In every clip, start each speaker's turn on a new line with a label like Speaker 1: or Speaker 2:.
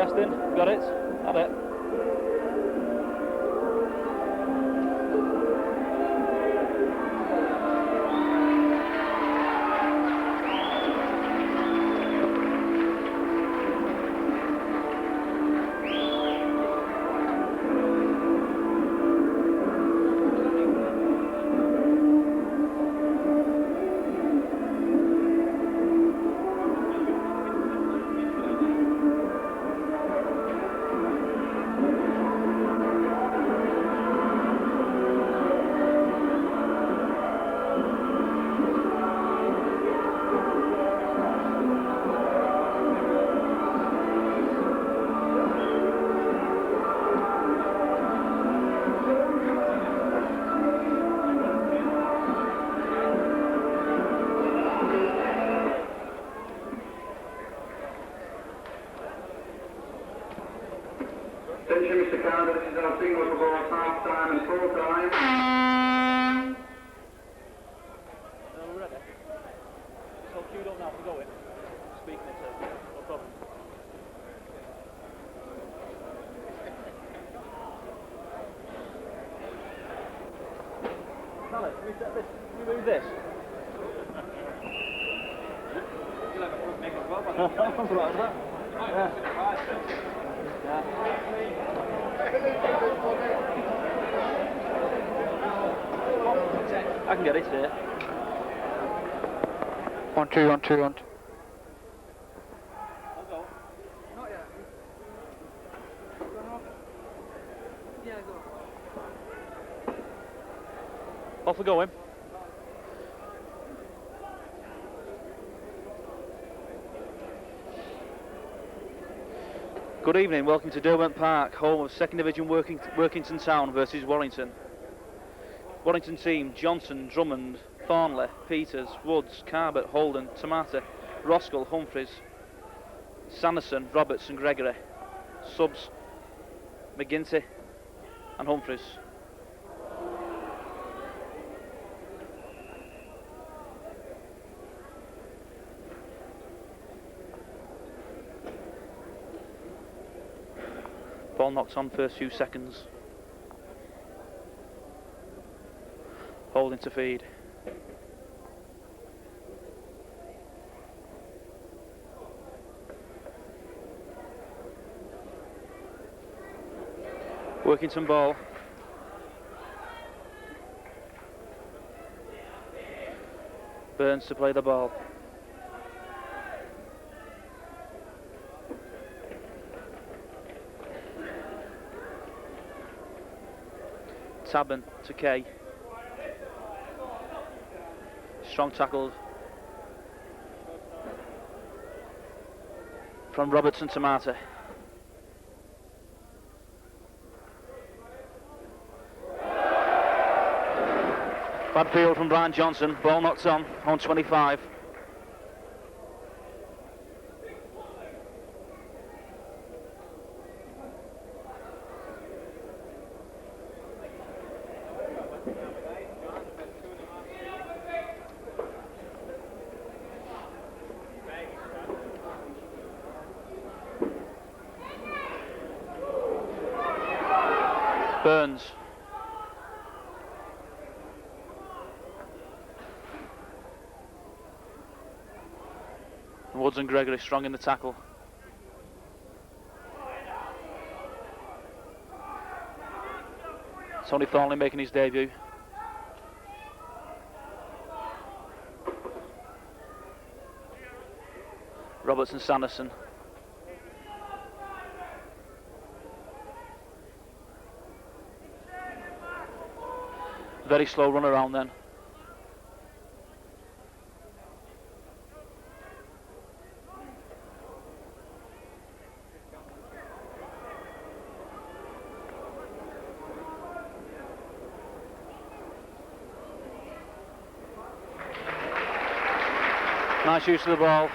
Speaker 1: Testing, got it, had it.
Speaker 2: Attention, Mr. Carter, this is our signal for both half-time and full-time.
Speaker 1: We're ready. It's all queued up now for going. Speaking it, so no problem. Sally, can we set this? Can we move this? You like a front make as well, I can get it here.
Speaker 3: 1 2 1 2 1 2.
Speaker 1: I'll go.
Speaker 3: Not yet. Yeah, go.
Speaker 1: Off we going. Good evening, welcome to Derwent Park, home of 2nd Division Workington Town versus Warrington. Warrington team: Johnson, Drummond, Thornley, Peters, Woods, Carbett, Holden, Tomato, Roskell, Humphreys, Sanderson, Roberts and Gregory. Subs: McGinty and Humphreys. Ball knocked on first few seconds. Holding to feed. Workington ball. Burns to play the ball. Tabben to Kay. Strong tackles from Robertson to Marta. Bad field from Brian Johnson. Ball knocked on 25. Burns. Woods and Gregory strong in the tackle. Tony Thornley making his debut. Roberts and Sanderson. Very slow run around then. Nice use of the ball.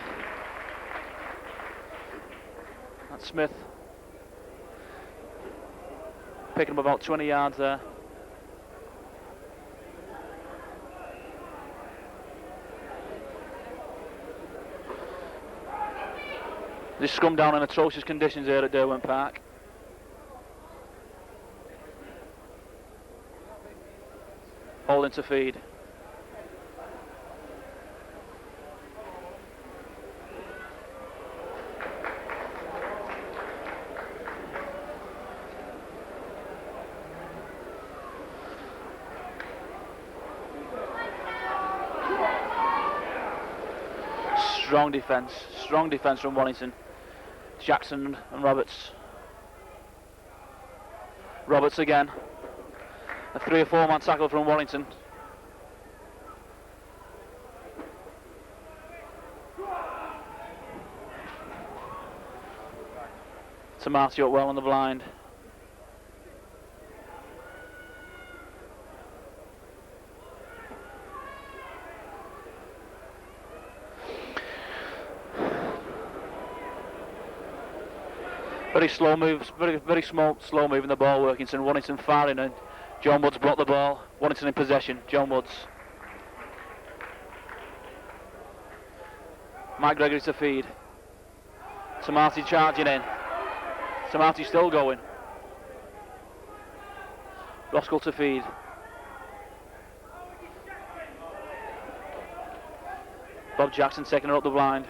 Speaker 1: That's Smith. Picking up about 20 yards there. They scrum down in atrocious conditions here at Derwent Park. Holding to feed. Strong defence from Warrington. Jackson and Roberts. Roberts again. A 3 or 4 man tackle from Warrington. Tomarty up well on the blind. Very slow moves, very slow moving the ball, Workington. Warrington firing and John Woods blocked the ball. Warrington in possession, John Woods. Mike Gregory to feed. Tomarty charging in. Tomarty still going. Roskell to feed. Bob Jackson taking her up the blind.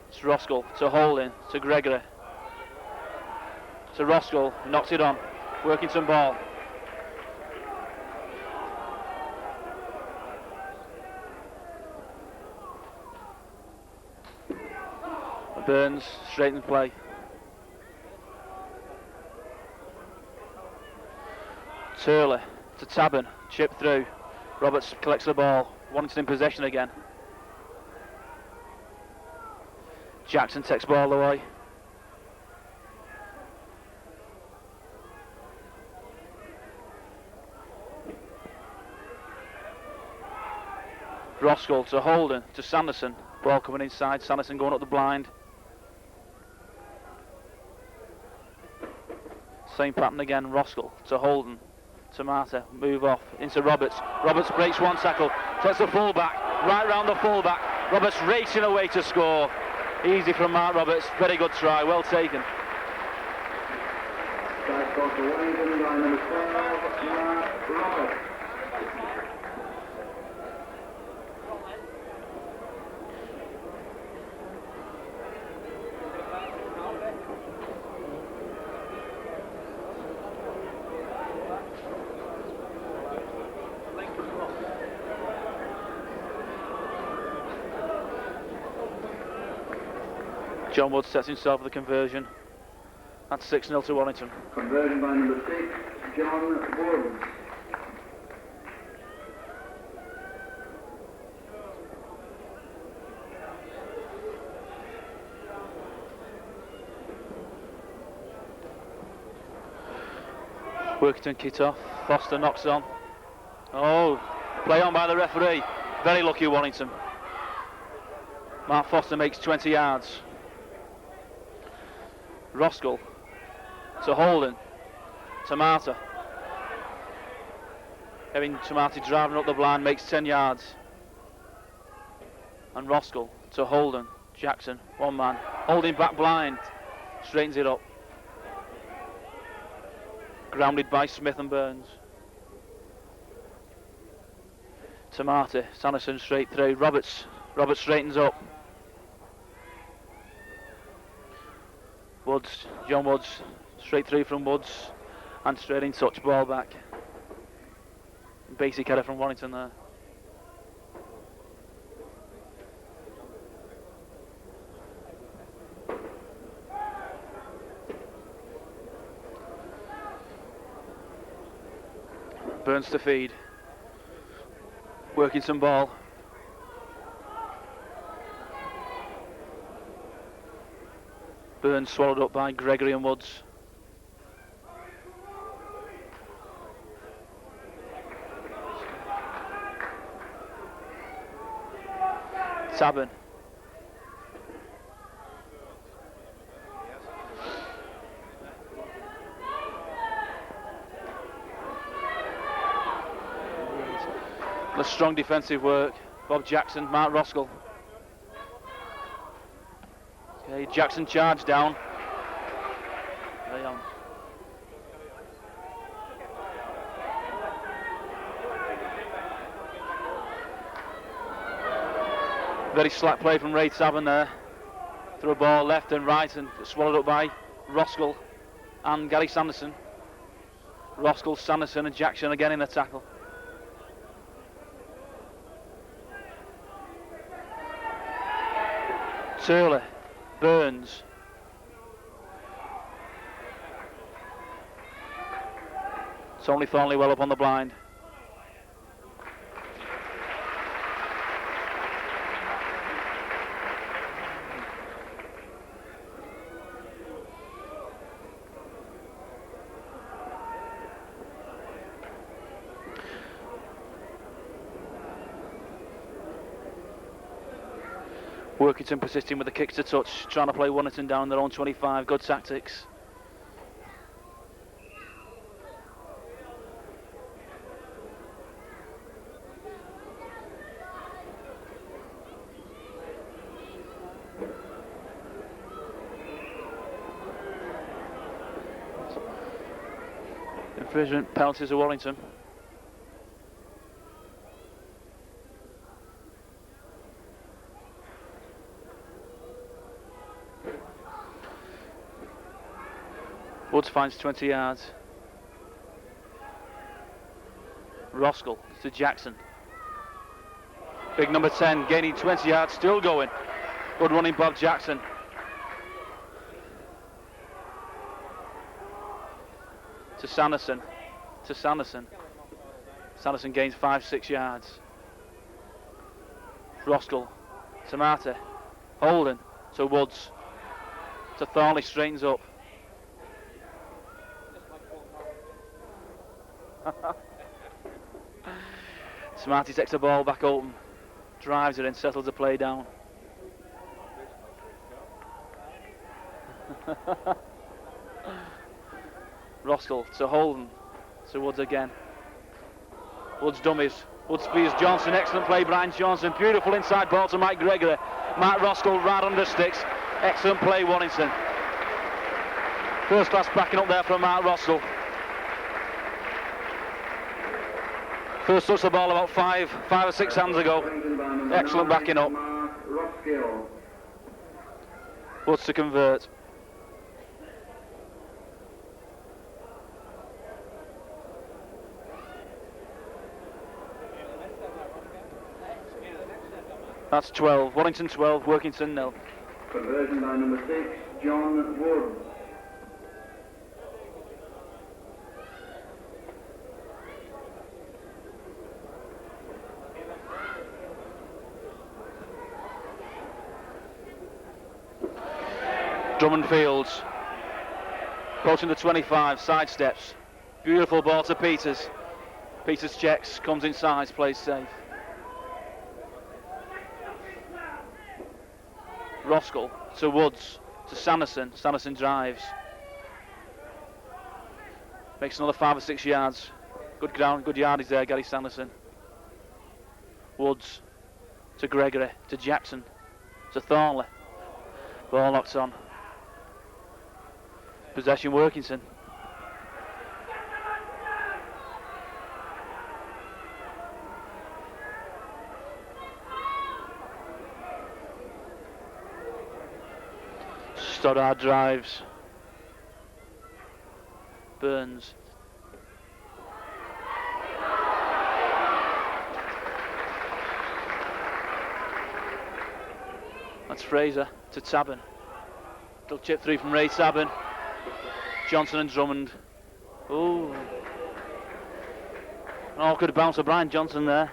Speaker 1: It's Roskell to Holding, to Gregory. To Roskell, knocks it on. Workington ball. Burns straight in play. Turley to Tabern, chip through. Roberts collects the ball. Warrington in possession again. Jackson takes ball away. Roskell to Holden, to Sanderson. Ball coming inside, Sanderson going up the blind. Same pattern again, Roskell to Holden. Tomarty, move off, into Roberts. Roberts breaks one tackle, takes the fullback, right round the fullback. Roberts racing away to score. Easy from Mark Roberts, very good try, well taken.
Speaker 2: Back off to Warrington by number 12, Mark Roberts.
Speaker 1: John Wood sets himself for the conversion. That's 6-0 to Warrington.
Speaker 2: Conversion by number 6, John Woods.
Speaker 1: Workington kit off. Foster knocks on. Oh, play on by the referee. Very lucky Warrington. Mark Foster makes 20 yards. Roskell to Holden. Tomarty. Having Tomarty driving up the blind makes 10 yards. And Roskell to Holden. Jackson, one man. Holding back blind. Straightens it up. Grounded by Smith and Burns. Tomarty, Sanderson straight through. Roberts straightens up. Woods, John Woods, straight through from Woods, and straight in touch, ball back. Basic header from Warrington there. Burns to feed. Workington ball. Burns swallowed up by Gregory and Woods. Tabern. The strong defensive work. Bob Jackson, Mark Roskell. Okay, Jackson charged down. Play on. Very slack play from Ray Tavern there. Threw a ball left and right and swallowed up by Roskell and Gary Sanderson. Roskell, Sanderson and Jackson again in the tackle. Turley, Burns. It's only Thornley well up on the blind. Workington persisting with the kick to touch, trying to play Warrington down their own 25. Good tactics. Infringement penalties to Warrington. Woods finds 20 yards. Roskell to Jackson. Big number 10 gaining 20 yards, still going. Good running Bob Jackson. To Sanderson. To Sanderson. Sanderson gains 5-6 yards. Roskell to Marty. Holden to Woods. To Thornley, straightens up. Smarty takes the ball back open, drives it in, settles the play down. Roskell to Holden, to Woods again. Woods dummies, Woods spears Johnson, excellent play Brian Johnson, beautiful inside ball to Mike Gregory. Matt Roskell right under sticks, excellent play Warrington. First class backing up there from Mark Roskell. First touched the ball about five or six hands ago. Excellent backing up. Woods to convert. That's 12. Warrington 12, Workington 0.
Speaker 2: Conversion by number 6, John Woods.
Speaker 1: Drummond Fields, approaching the 25, sidesteps. Beautiful ball to Peters. Peters checks, comes inside, plays safe. Roskell to Woods, to Sanderson. Sanderson drives. Makes another 5 or 6 yards. Good ground, good yardage there, Gary Sanderson. Woods to Gregory, to Jackson, to Thornley. Ball knocked on. Possession Workington. Stoddard drives. Burns. That's Fraser to Tabern. Little chip through from Ray Tabern. Johnson and Drummond. Ooh. An awkward bounce of Brian Johnson there.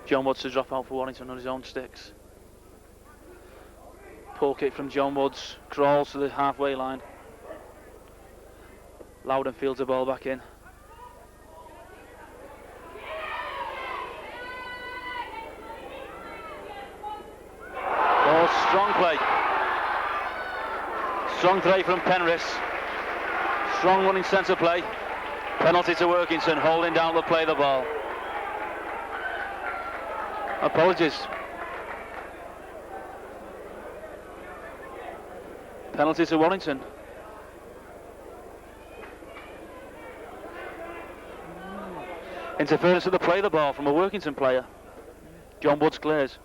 Speaker 1: John Woods to drop out for Warrington on his own sticks. Poor kick from John Woods, crawls to the halfway line. Loudon fields the ball back in. Ball strong play. Strong play from Penrith. Strong running centre play. Penalty to Workington, holding down the play the ball. Apologies. Penalty to Warrington. Interference to the play the ball from a Workington player. John Woods clears.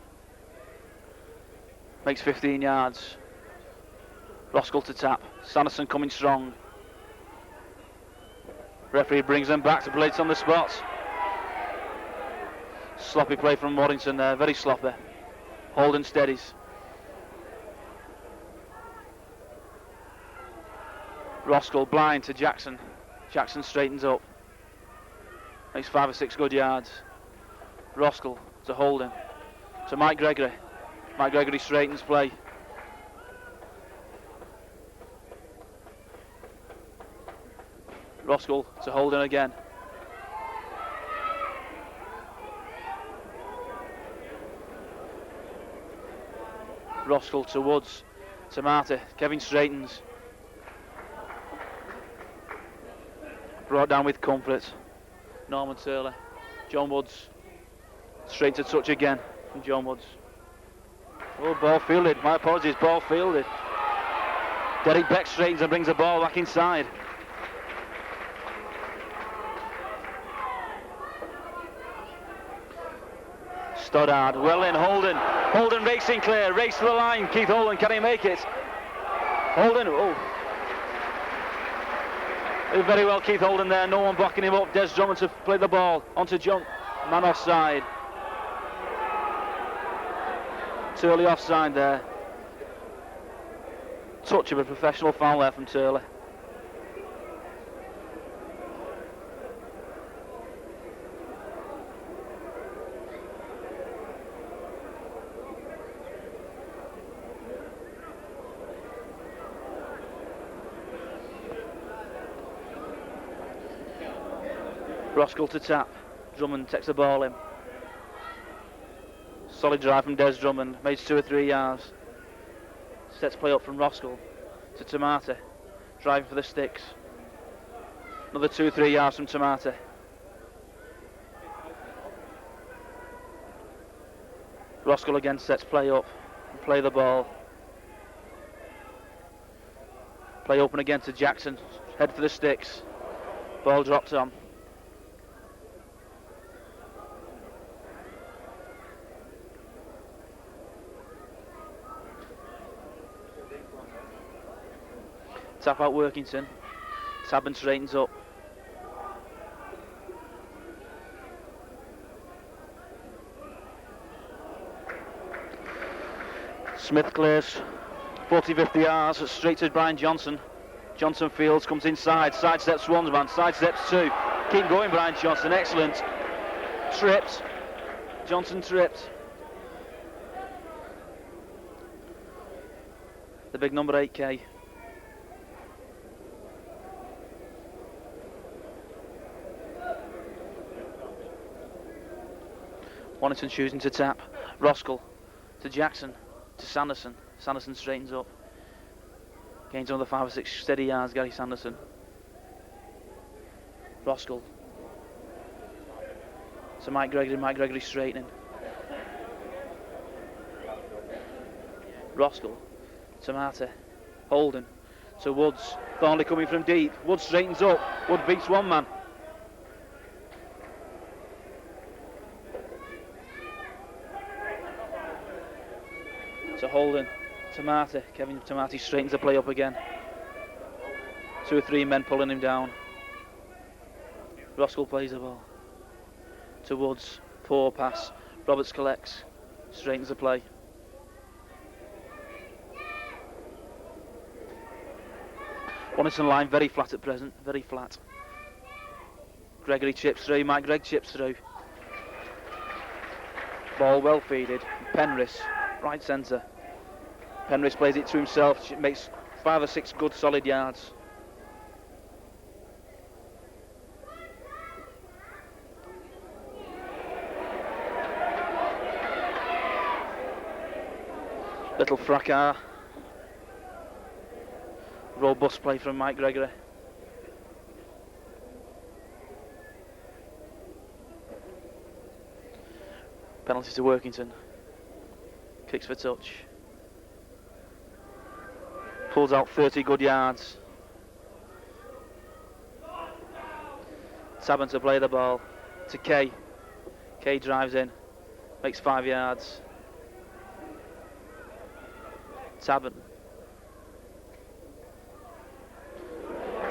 Speaker 1: Makes 15 yards. Roskell to tap. Sanderson coming strong. Referee brings them back to blades on the spot. Sloppy play from Warrington there, very sloppy. Holden steadies. Roskell blind to Jackson. Jackson straightens up. Makes 5 or 6 good yards. Roskell to Holden. To Mike Gregory. Mike Gregory straightens play. Roskell to Holden again. Roskell to Woods. To Marty. Kevin straightens. Brought down with comfort. Norman Turley. John Woods. Straight to touch again from John Woods. Oh, ball fielded. My apologies, ball fielded. Derek Beck straightens and brings the ball back inside. Stoddard, well in, Holden. Holden racing clear, race to the line. Keith Holden, can he make it? Holden, oh. Did very well, Keith Holden there, no one blocking him up. Des Drummond to play the ball, onto John, man offside. Turley offside there. Touch of a professional foul there from Turley. Roskell to tap. Drummond takes the ball in. Solid drive from Des Drummond. Makes 2 or 3 yards. Sets play up from Roskell to Tamati. Driving for the sticks. Another 2 or 3 yards from Tamati. Roskell again sets play up and play the ball. Play open again to Jackson. Head for the sticks. Ball dropped on. Tap out Workington. Tabben straightens up. Smith clears 40-50 yards straight to Brian Johnson. Johnson fields, comes inside, sidesteps one man, sidesteps two. Keep going Brian Johnson, excellent. Tripped. Johnson tripped. The big number 8K. Warrington choosing to tap. Roskell to Jackson to Sanderson. Sanderson straightens up. Gains another 5 or 6 steady yards, Gary Sanderson. Roskell to Mike Gregory straightening. Roskell to Marty. Holden to Woods. Thornley coming from deep. Woods straightens up. Wood beats one man. To Holden, Tamati, Kevin Tamati straightens the play up again. 2 or 3 men pulling him down. Roskell plays the ball. To Woods, poor pass. Roberts collects, straightens the play. Warrington line very flat at present, very flat. Gregory chips through, Mike Gregg chips through. Ball well feeded, Penrith, right centre. Penrith plays it to himself, makes 5 or 6 good solid yards. Little fracas. Robust play from Mike Gregory. Penalty to Workington. Kicks for touch. Pulls out 30 good yards. Sabin to play the ball to Kay. Kay drives in, makes 5 yards. Sabin.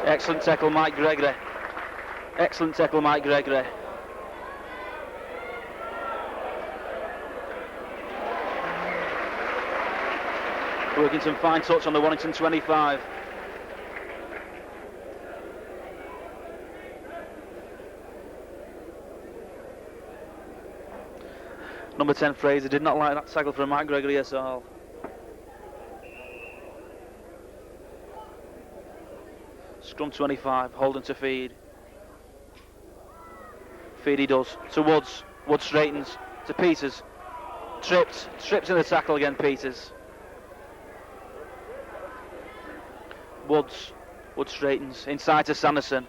Speaker 1: Excellent tackle, Mike Gregory. Excellent tackle, Mike Gregory. Workington fine touch on the Warrington 25. Number 10 Fraser did not like that tackle from Mike Gregory at all. Scrum 25, Holden to feed. Feed he does to Woods. Woods straightens to Peters. Trips in the tackle again, Peters. Woods straightens inside to Sanderson.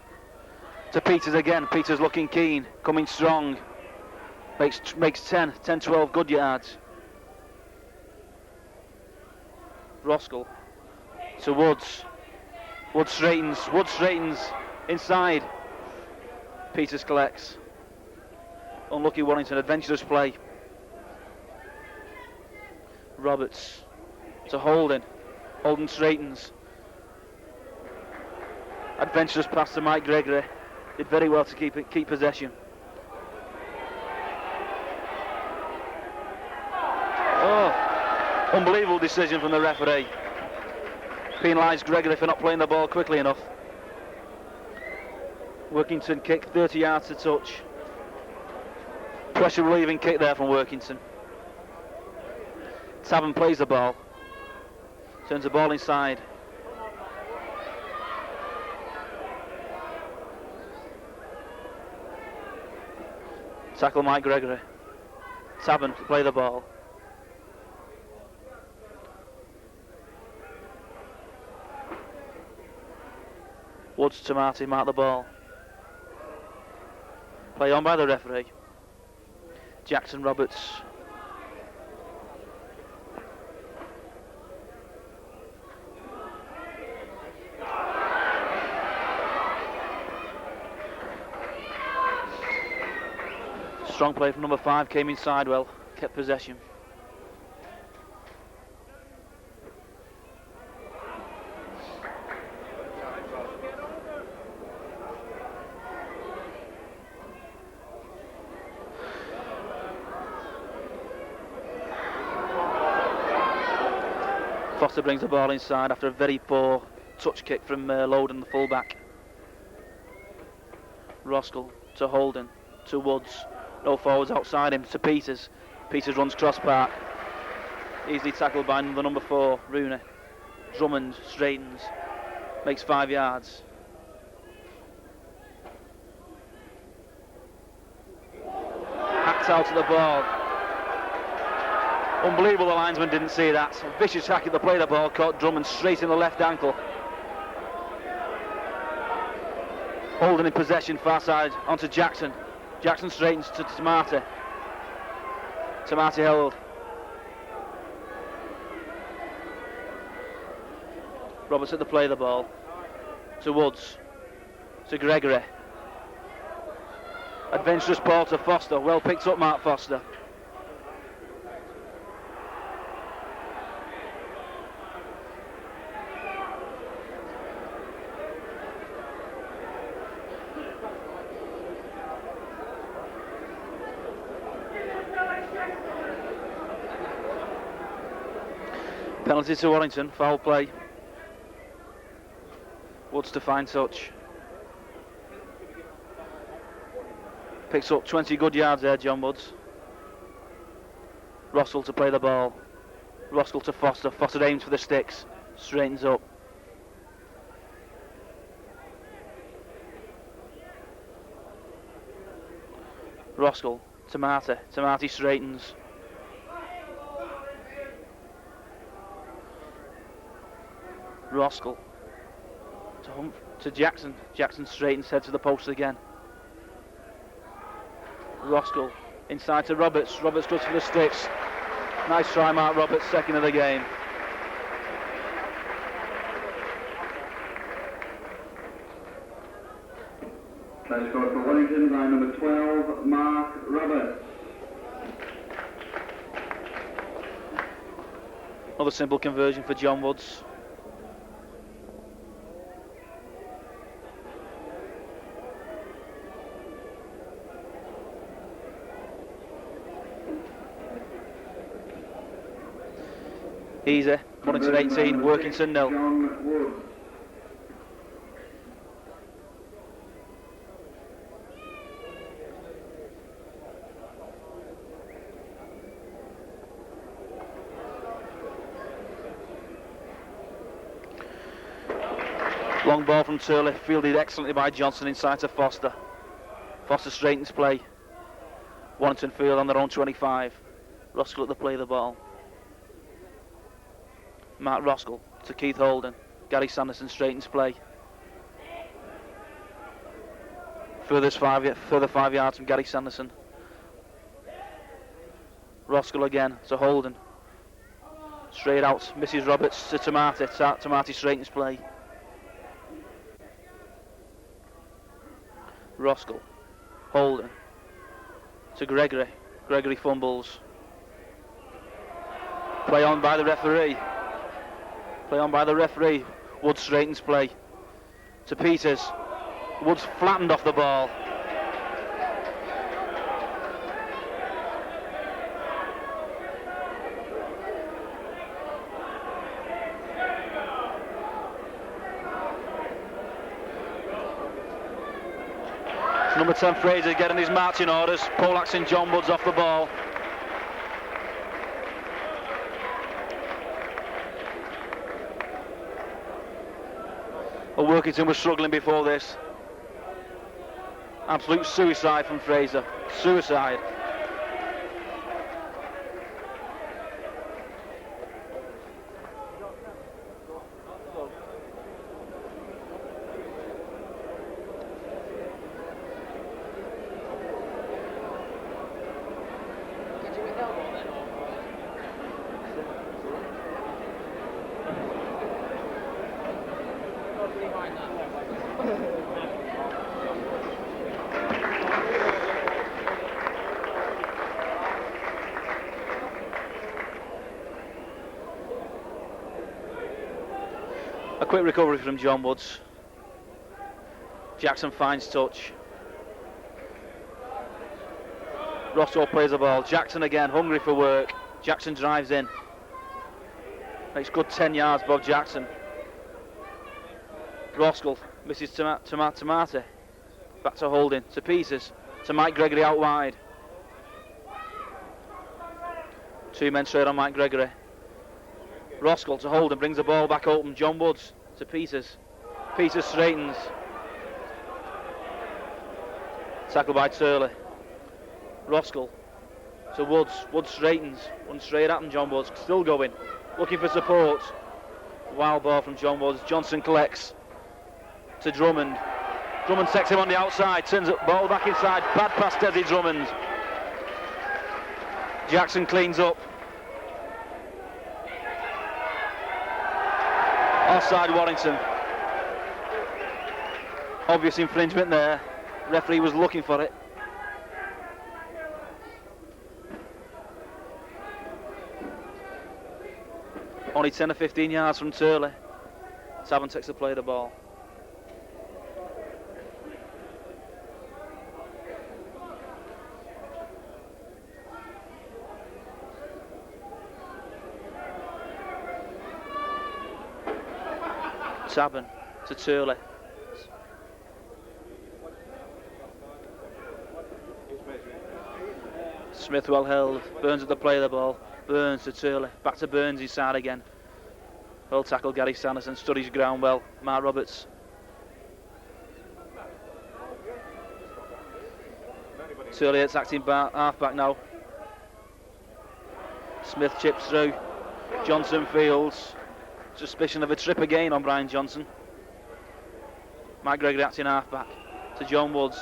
Speaker 1: To Peters again. Peters looking keen, coming strong. Makes 10, 12 good yards. Roskell to Woods. Woods straightens inside. Peters collects. Unlucky Warrington, adventurous play. Roberts to Holden. Holden straightens. Adventurous pass to Mike Gregory. Did very well to keep possession. Oh, unbelievable decision from the referee. Penalised Gregory for not playing the ball quickly enough. Workington kick 30 yards to touch. Pressure relieving kick there from Workington. Tavern plays the ball. Turns the ball inside. Tackle Mike Gregory. Tavern to play the ball. Woods to Marty, mark the ball. Play on by the referee. Jackson Roberts. Strong play from number 5, came inside well, kept possession. Foster brings the ball inside after a very poor touch kick from Loden, the fullback. Roskell to Holden, to Woods. No forwards outside him, to Peters. Peters runs cross park. Easily tackled by the number 4, Rooney. Drummond straightens, makes 5 yards. Hacked out to the ball. Unbelievable, the linesman didn't see that. A vicious hack at the play, the ball caught Drummond straight in the left ankle. Holden in possession, far side, onto Jackson. Jackson straightens to Tamati. Tamati held. Roberts at the play the ball. To Woods. To Gregory. Adventurous ball to Foster. Well picked up, Mark Foster. Penalty to Warrington, foul play. Woods to fine touch. Picks up 20 good yards there, John Woods. Roskell to play the ball. Roskell to Foster. Foster aims for the sticks. Straightens up. Roskell to Marty. Marty straightens. Roskell to Jackson. Jackson straightens, head to the post again. Roskell inside to Roberts. Roberts goes for the sticks. Nice try, Mark Roberts, second of the game.
Speaker 2: Try scored for Warrington by number 12, Mark Roberts.
Speaker 1: Another simple conversion for John Woods. Easy. Warrington 18, Workington 0.
Speaker 2: John Woods.
Speaker 1: Long ball from Turley, fielded excellently by Johnson inside to Foster. Foster straightens play. Warrington field on their own 25. Roskell at the play of the ball. Mark Roskell to Keith Holden. Gary Sanderson straightens play. Further 5 yards from Gary Sanderson. Roskell again to Holden. Straight out, misses Roberts to Tamati. Tamati straightens play. Roskell, Holden to Gregory. Gregory fumbles. Play on by the referee. Play on by the referee. Woods straightens play to Peters. Woods flattened off the ball. Number 10 Fraser getting his marching orders. Poleax and John Woods off the ball. Well, Workington was struggling before this. Absolute suicide from Fraser. Suicide. A quick recovery from John Woods. Jackson finds touch. Rosso plays the ball. Jackson again, hungry for work. Jackson drives in. Makes good 10 yards, Bob Jackson. Roskell misses Tamati. Back to Holding, to Peters, to Mike Gregory out wide. Two men straight on Mike Gregory. Roskell to Holden, brings the ball back open. John Woods to Peters. Peters straightens. Tackled by Turley. Roskell to Woods. Woods straightens. One straight at him, John Woods. Still going. Looking for support. Wild ball from John Woods. Johnson collects. To Drummond. Drummond takes him on the outside. Turns the ball back inside. Bad pass, Desi Drummond. Jackson cleans up. Offside Warrington. Obvious infringement there. Referee was looking for it. Only 10 or 15 yards from Turley. Savin takes the play of the ball. Savin to Turley. Smith well held. Burns at the play of the ball. Burns to Turley. Back to Burns' side again. Well tackle Gary Sanderson. Studies ground well. Mark Roberts. Turley attacking half back now. Smith chips through. Johnson fields. Suspicion of a trip again on Brian Johnson. Mike Gregory acting half-back to John Woods.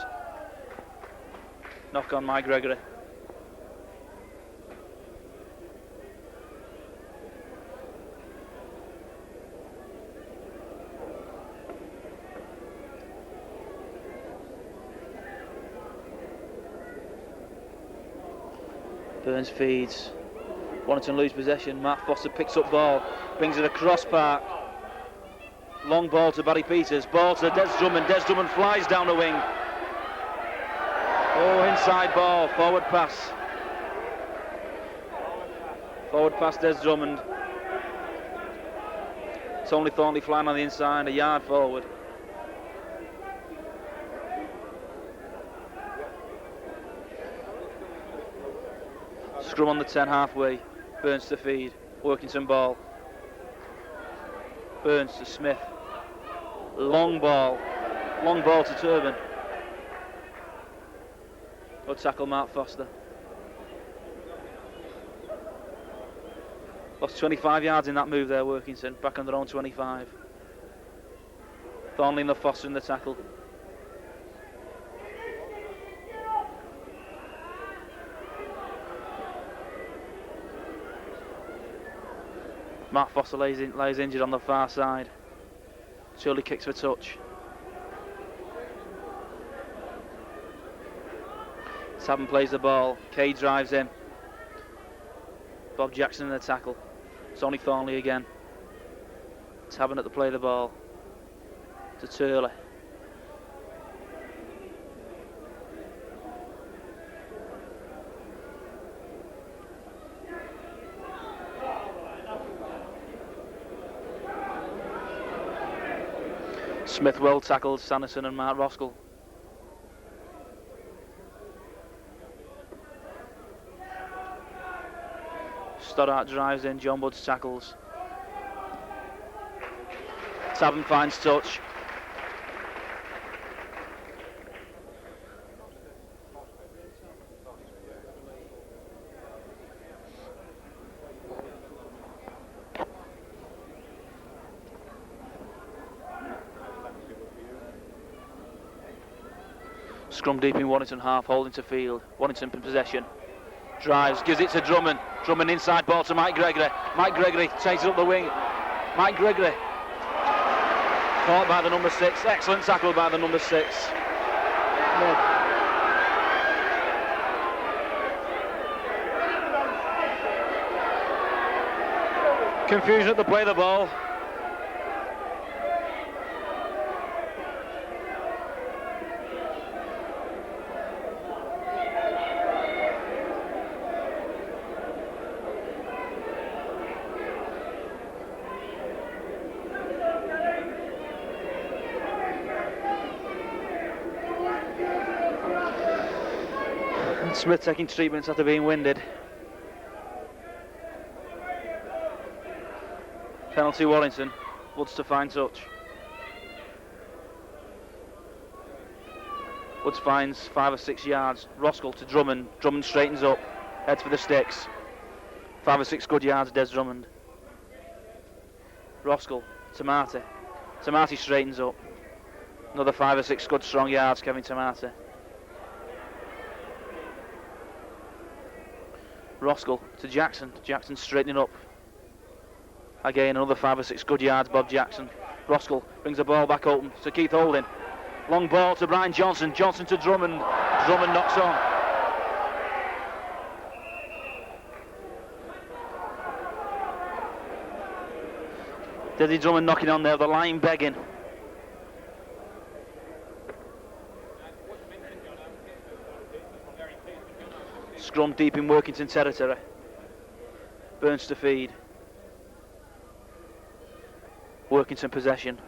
Speaker 1: Knock on Mike Gregory. Burns feeds. Warrington lose possession. Matt Foster picks up ball, brings it across park. Long ball to Barry Peters. Ball to Des Drummond. Des Drummond flies down the wing. Oh, inside ball. Forward pass. Forward pass, Des Drummond. Tony Thornley flying on the inside, a yard forward. Scrum on the 10 halfway. Burns to feed. Workington ball. Burns to Smith. Long ball. Long ball to Turbin. Good tackle, Mark Foster. Lost 25 yards in that move there, Workington. Back on their own 25. Thornley and the Foster in the tackle. Matt Foster lays injured on the far side. Shirley kicks for touch. Sabin plays the ball. Kay drives in. Bob Jackson in the tackle. Tony Thornley again. Tabin at the play of the ball. To Turley. Smith well tackled Sanderson and Mark Roskell. Stoddart drives in, John Woods tackles. Tabin finds touch. Scrum deep in Warrington half, holding to field. Warrington in possession. Drives, gives it to Drummond. Drummond inside ball to Mike Gregory. Mike Gregory takes it up the wing. Mike Gregory. Caught by the number 6. Excellent tackle by the number 6. Confusion at the play of the ball. Smith taking treatments after being winded. Penalty Warrington. Woods to find touch. Woods finds 5 or 6 yards. Roskell to Drummond. Drummond straightens up. Heads for the sticks. 5 or 6 good yards, Des Drummond. Roskell to Marty. Tamati straightens up. Another 5 or 6 good strong yards, Kevin Tamati. Roskell to Jackson. Jackson straightening up. Again, another 5 or 6 good yards, Bob Jackson. Roskell brings the ball back open to Keith Holding. Long ball to Brian Johnson. Johnson to Drummond. Drummond knocks on. Diddy Drummond knocking on there, the line begging. Scrum deep in Workington territory. Burns to feed. Workington possession.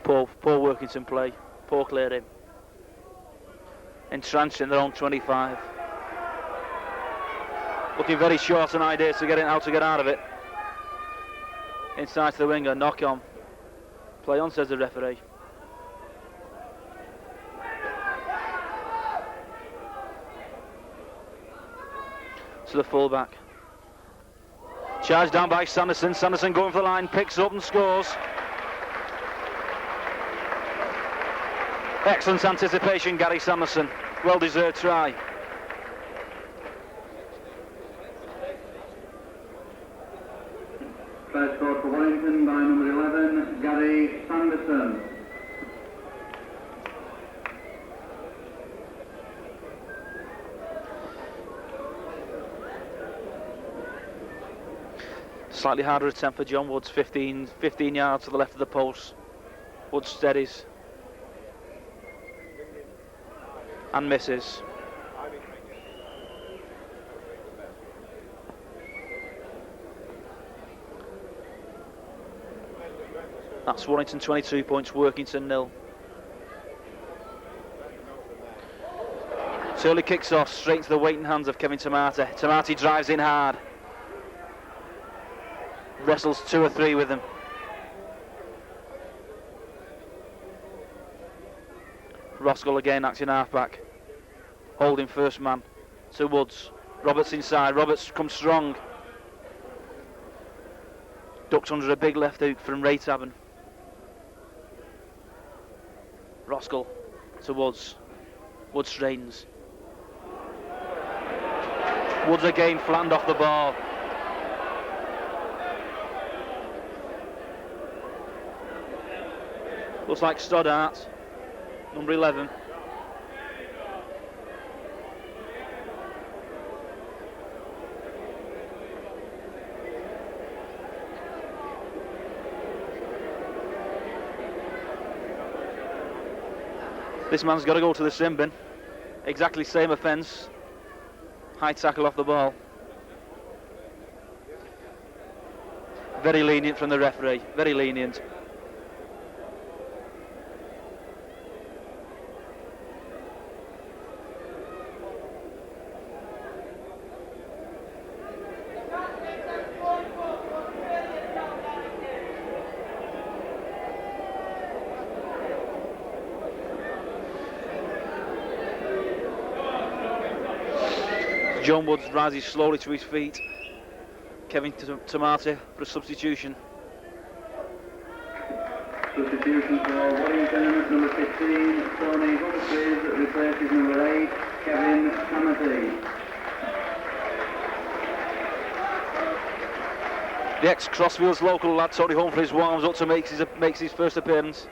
Speaker 1: Poor Workington play. Poor clearing. Entrenched in their own 25. Looking very short on ideas to get in, how to get out of it. Inside to the winger, knock on. Play on, says the referee. To the full-back. Charged down by Sanderson. Sanderson going for the line, picks up and scores. Excellent anticipation, Gary Sanderson. Well-deserved try.
Speaker 2: Try scored for Warrington by number 11, Gary Sanderson.
Speaker 1: Slightly harder attempt for John Woods, 15 yards to the left of the post. Woods steadies. And misses. That's Warrington 22 points, Workington 0. Turley kicks off straight to the waiting hands of Kevin Tamati. Tamati drives in hard. Wrestles 2 or 3 with him. Roskell again acting half-back. Holding first man to Woods. Roberts inside. Roberts comes strong. Ducked under a big left hook from Ray Tabern. Roskell to Woods. Woods straightens. Woods again flattened off the ball. Looks like Stoddart, number 11. This man's got to go to the sin bin. Exactly same offence. High tackle off the ball. Very lenient from the referee, very lenient. John Woods rises slowly to his feet. Kevin Tamati for a substitution.
Speaker 2: Substitution for Warrington, number 15, Tony Humphries, replaces number 8, Kevin Tamati.
Speaker 1: The ex-Crossfields local lad Tony Humphries warms up to makes his first appearance.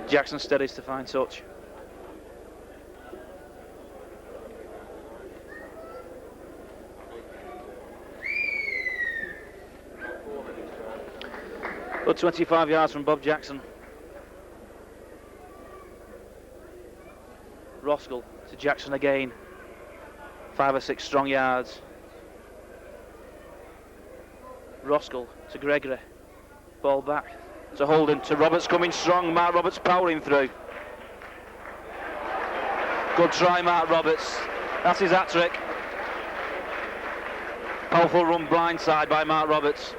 Speaker 1: Jackson steadies to find touch. But 25 yards from Bob Jackson. Roskell to Jackson again. 5 or 6 strong yards. Roskell to Gregory. Ball back to Holden, to Roberts coming strong. Mark Roberts powering through. Good try, Mark Roberts. That's his hat-trick. Powerful run blindside by Mark Roberts.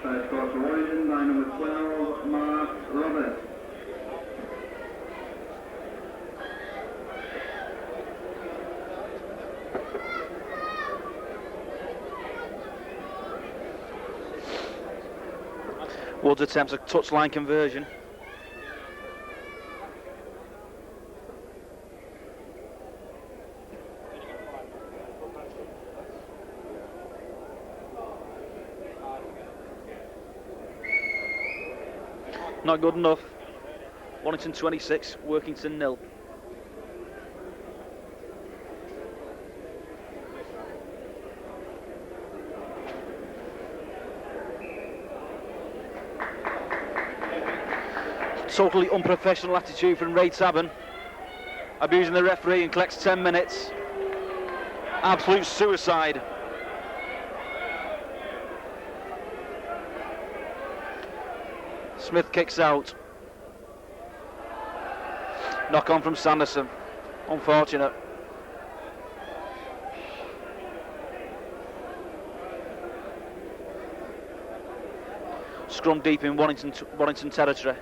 Speaker 2: First score for Warrington by number 12, Mark Roberts.
Speaker 1: Woods attempts a touchline conversion. Not good enough. Warrington 26, Workington 0. Totally unprofessional attitude from Ray Tabern, abusing the referee, and collects 10 minutes. Absolute suicide. Smith kicks out. Knock on from Sanderson. Unfortunate. Scrum deep in Warrington territory.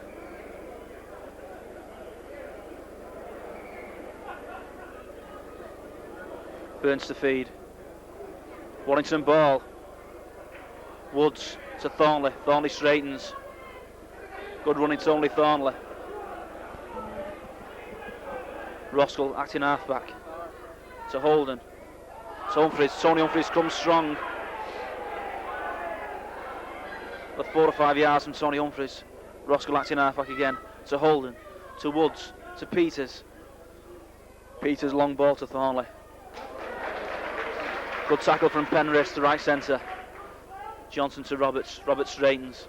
Speaker 1: Burns to feed. Warrington ball. Woods to Thornley. Thornley straightens. Good running to only Thornley. Roskell acting halfback. To Holden. To Humphries. Tony Humphries comes strong. The 4 or 5 yards from Tony Humphries. Roskell acting halfback again. To Holden. To Woods. To Peters. Peters long ball to Thornley. Good tackle from Penrith to right centre. Johnson to Roberts. Roberts straightens.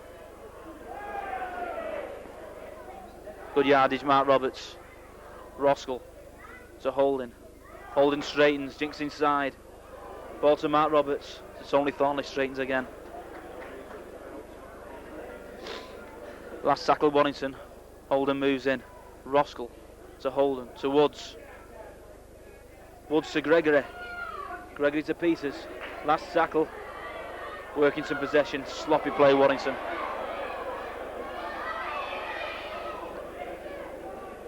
Speaker 1: Good yardage, Mark Roberts. Roskell to Holden. Holden straightens. Jinks inside. Ball to Mark Roberts. It's only Thornley straightens again. Last tackle, Warrington. Holden moves in. Roskell to Holden. To Woods. Woods to Gregory. Gregory to Peters. Last tackle. Workington possession. Sloppy play, Warrington.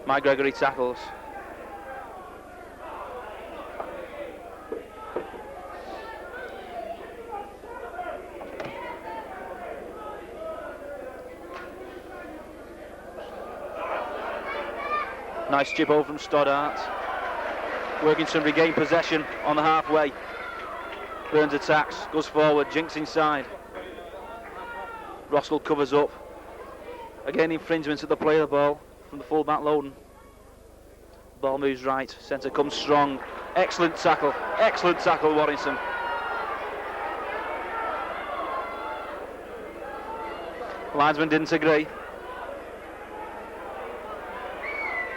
Speaker 1: Mike Gregory tackles. Nice chip over from Stoddart. Workington regain possession on the halfway. Burns attacks, goes forward, Jinks inside. Roskell covers up. Again infringement at the play of the ball from the full-back Loden. Ball moves right, centre comes strong. Excellent tackle Warrington. Linesman didn't agree.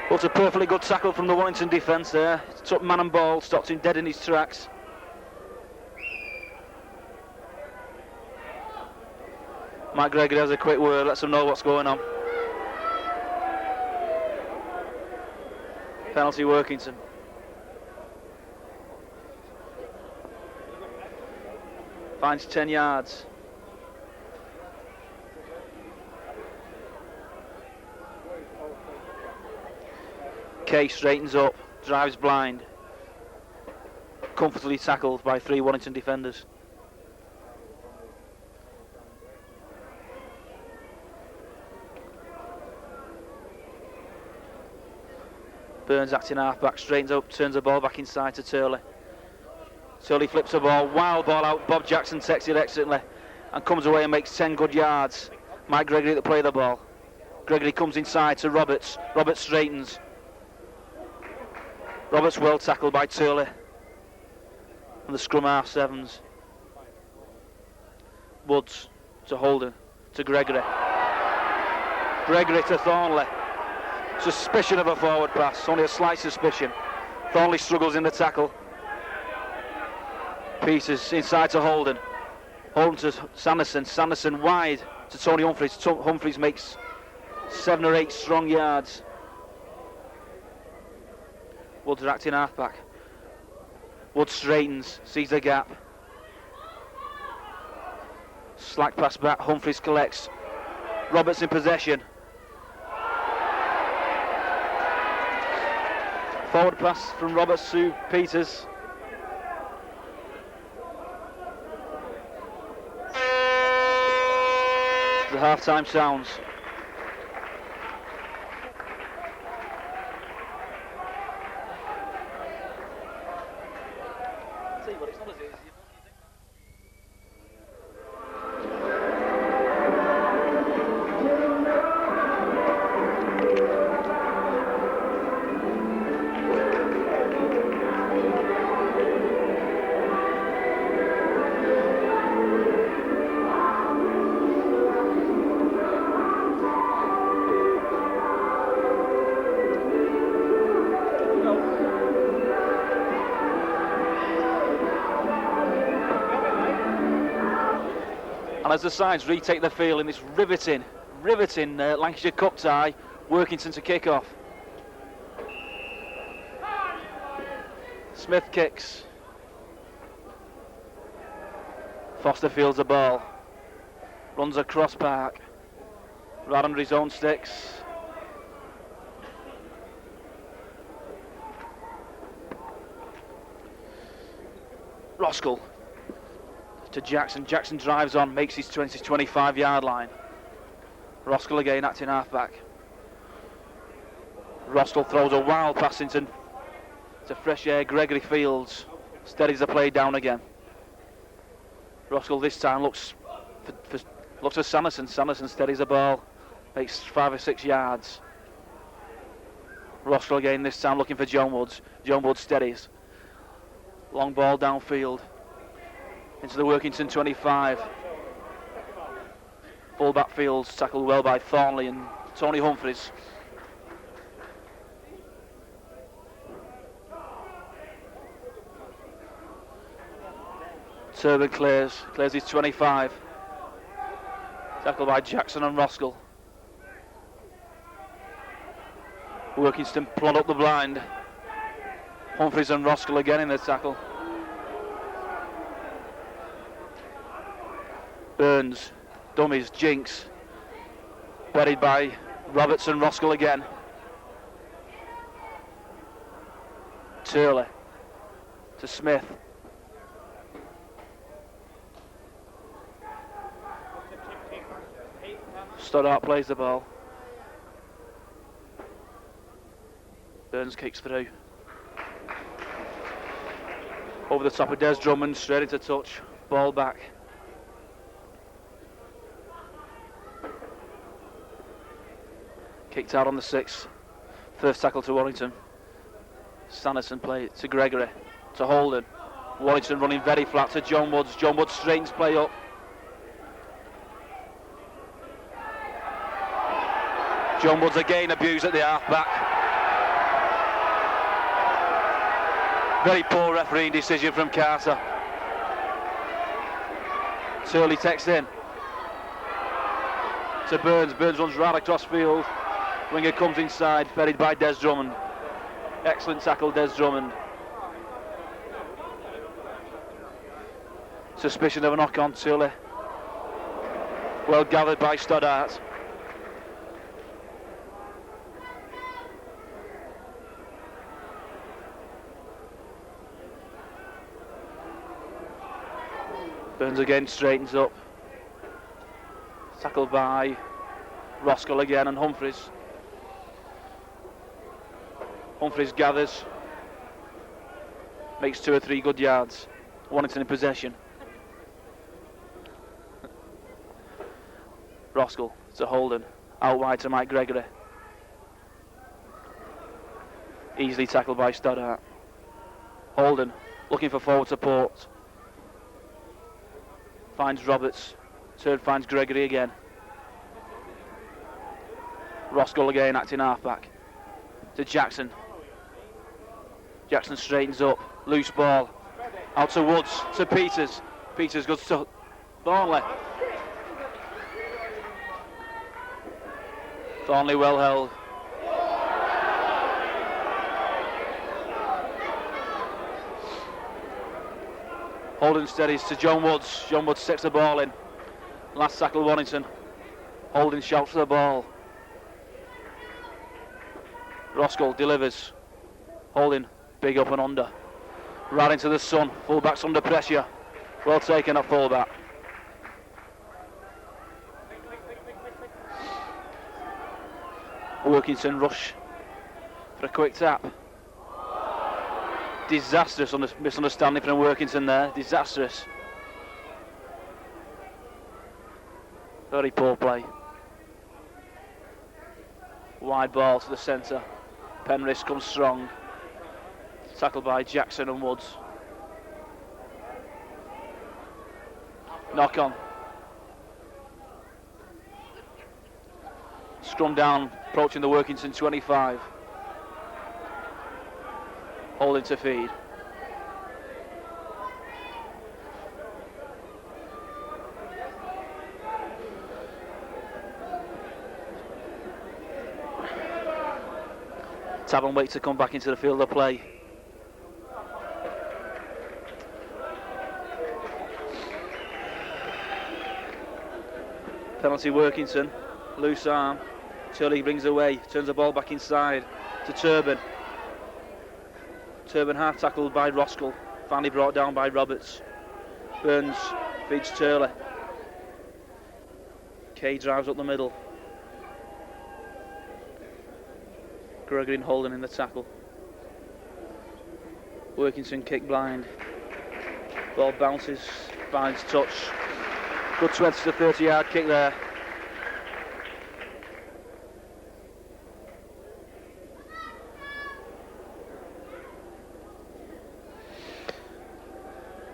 Speaker 1: But a perfectly good tackle from the Warrington defence there. Took man and ball, stopped him dead in his tracks. Mike Gregory has a quick word, lets them know what's going on. Penalty Workington. Finds 10 yards. Kay straightens up, drives blind. Comfortably tackled by 3 Warrington defenders. Burns acting halfback, straightens up, turns the ball back inside to Turley. Turley flips the ball, wild ball out. Bob Jackson takes it excellently and comes away and makes 10 good yards. Mike Gregory to play the ball. Gregory comes inside to Roberts. Roberts straightens. Roberts well tackled by Turley. And the scrum half sevens. Woods to Holden to Gregory. Gregory to Thornley. Suspicion of a forward pass, only a slight suspicion. Thornley struggles in the tackle. Peters inside to Holden. Holden to Sanderson. Sanderson wide to Tony Humphries. Humphries makes 7 or 8 strong yards. Woods acting halfback. Woods straightens, sees the gap. Slack pass back, Humphries collects. Roberts in possession. Forward pass from Roberts to Peters. The half-time sounds. And as the sides retake the field in this riveting riveting Lancashire Cup tie. Workington to kick off. Smith kicks. Foster fields the ball. Runs across park. Right under his own sticks. Roskell to Jackson. Jackson drives on, makes his 25 yard line. Roskell again acting halfback. Roskell throws a wild pass into fresh air. Gregory Fields steadies the play down again. Roskell this time looks for Sanderson. Sanderson steadies the ball, makes 5 or 6 yards. Roskell again this time looking for John Woods. John Woods steadies. Long ball downfield into the Workington 25. Full back Fields tackled well by Thornley and Tony Humphreys. Turban clears his 25. Tackled by Jackson and Roskell. Workington plod up the blind. Humphreys and Roskell again in the tackle. Burns, dummies, Jinks. Buried by Roberts and Roskell again. Turley to Smith. Stoddart plays the ball. Burns kicks through. Over the top of Des Drummond, straight into touch. Ball back. Kicked out on the 6. First tackle to Warrington. Sanderson play to Gregory. To Holden. Warrington running very flat to John Woods. John Woods straightens play up. John Woods again abused at the half-back. Very poor refereeing decision from Carter. Turley takes in. To Burns. Burns runs right across field. Winger comes inside, buried by Des Drummond. Excellent tackle, Des Drummond. Suspicion of a knock on Turley. Well gathered by Stoddart. Burns again straightens up. Tackled by Roskell again and Humphreys. Humphreys gathers. Makes 2 or 3 good yards. Warrington in possession. Roskell to Holden. Out wide to Mike Gregory. Easily tackled by Stoddart. Holden looking for forward support. Finds Roberts. Third finds Gregory again. Roskell again acting halfback. To Jackson. Jackson straightens up. Loose ball. Out to Woods. To Peters. Peters goes to Thornley. Thornley well held. Holden steadies to John Woods. John Woods sets the ball in. Last tackle Warrington. Holden shouts for the ball. Roskell delivers. Holden big up and under. Right into the sun. Fullback's under pressure. Well taken at fullback. Workington rush for a quick tap. Disastrous misunderstanding from Workington there. Disastrous. Very poor play. Wide ball to the centre. Penrith comes strong. Tackled by Jackson and Woods. Knock on. Scrum down, approaching the Workington 25. Holding to feed. Tavern waits to come back into the field of play. Penalty Workington, loose arm. Turley brings away, turns the ball back inside to Turban. Turban half tackled by Roskell, finally brought down by Roberts. Burns feeds Turley. Kay drives up the middle. Gregory and Holden in the tackle. Workington kick blind. Ball bounces, finds touch. Good 20 to 30 yard kick there.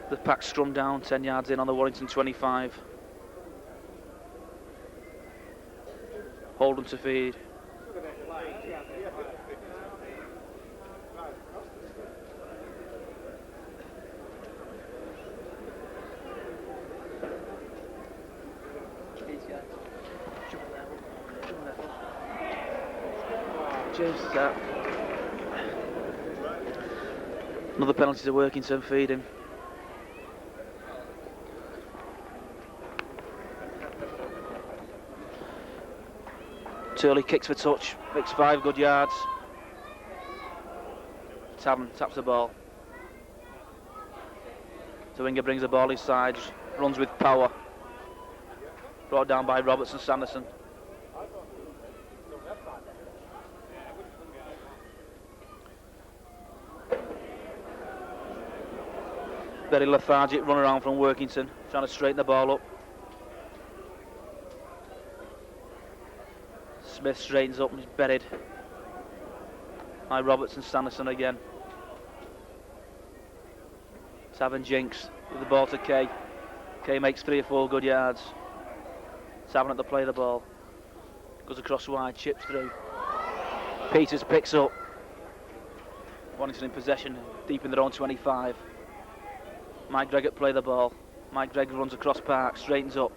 Speaker 1: The pack strummed down 10 yards in on the Warrington 25. Holden to feed. James is out. Another penalty to Workington, feeding. Turley kicks for touch, makes 5 good yards. Tavern taps the ball. Winger brings the ball inside, runs with power. Brought down by Roberts and Sanderson. Very lethargic run around from Workington, trying to straighten the ball up. Smith straightens up and is buried by Roberts and Sanderson again. Tavern jinks with the ball to Kay. Kay makes 3 or 4 good yards. Tavern at the play of the ball. Goes across wide, chips through. Peters picks up. Warrington in possession, deep in their own 25. Mike Gregg at play the ball. Mike Gregg runs across park, straightens up.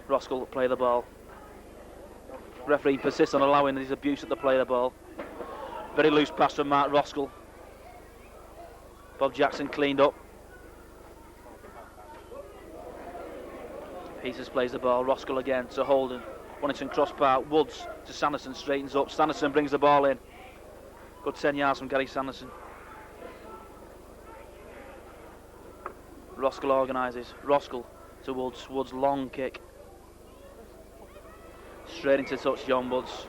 Speaker 1: Roskell at play the ball. Referee persists on allowing his abuse at the play of the ball. Very loose pass from Mark Roskell. Bob Jackson cleaned up. Peters plays the ball. Roskell again to Holden. Warrington cross park. Woods to Sanderson, straightens up. Sanderson brings the ball in. Good 10 yards from Gary Sanderson. Roskell organises. Roskell to Woods. Woods long kick. Straight into touch, John Woods.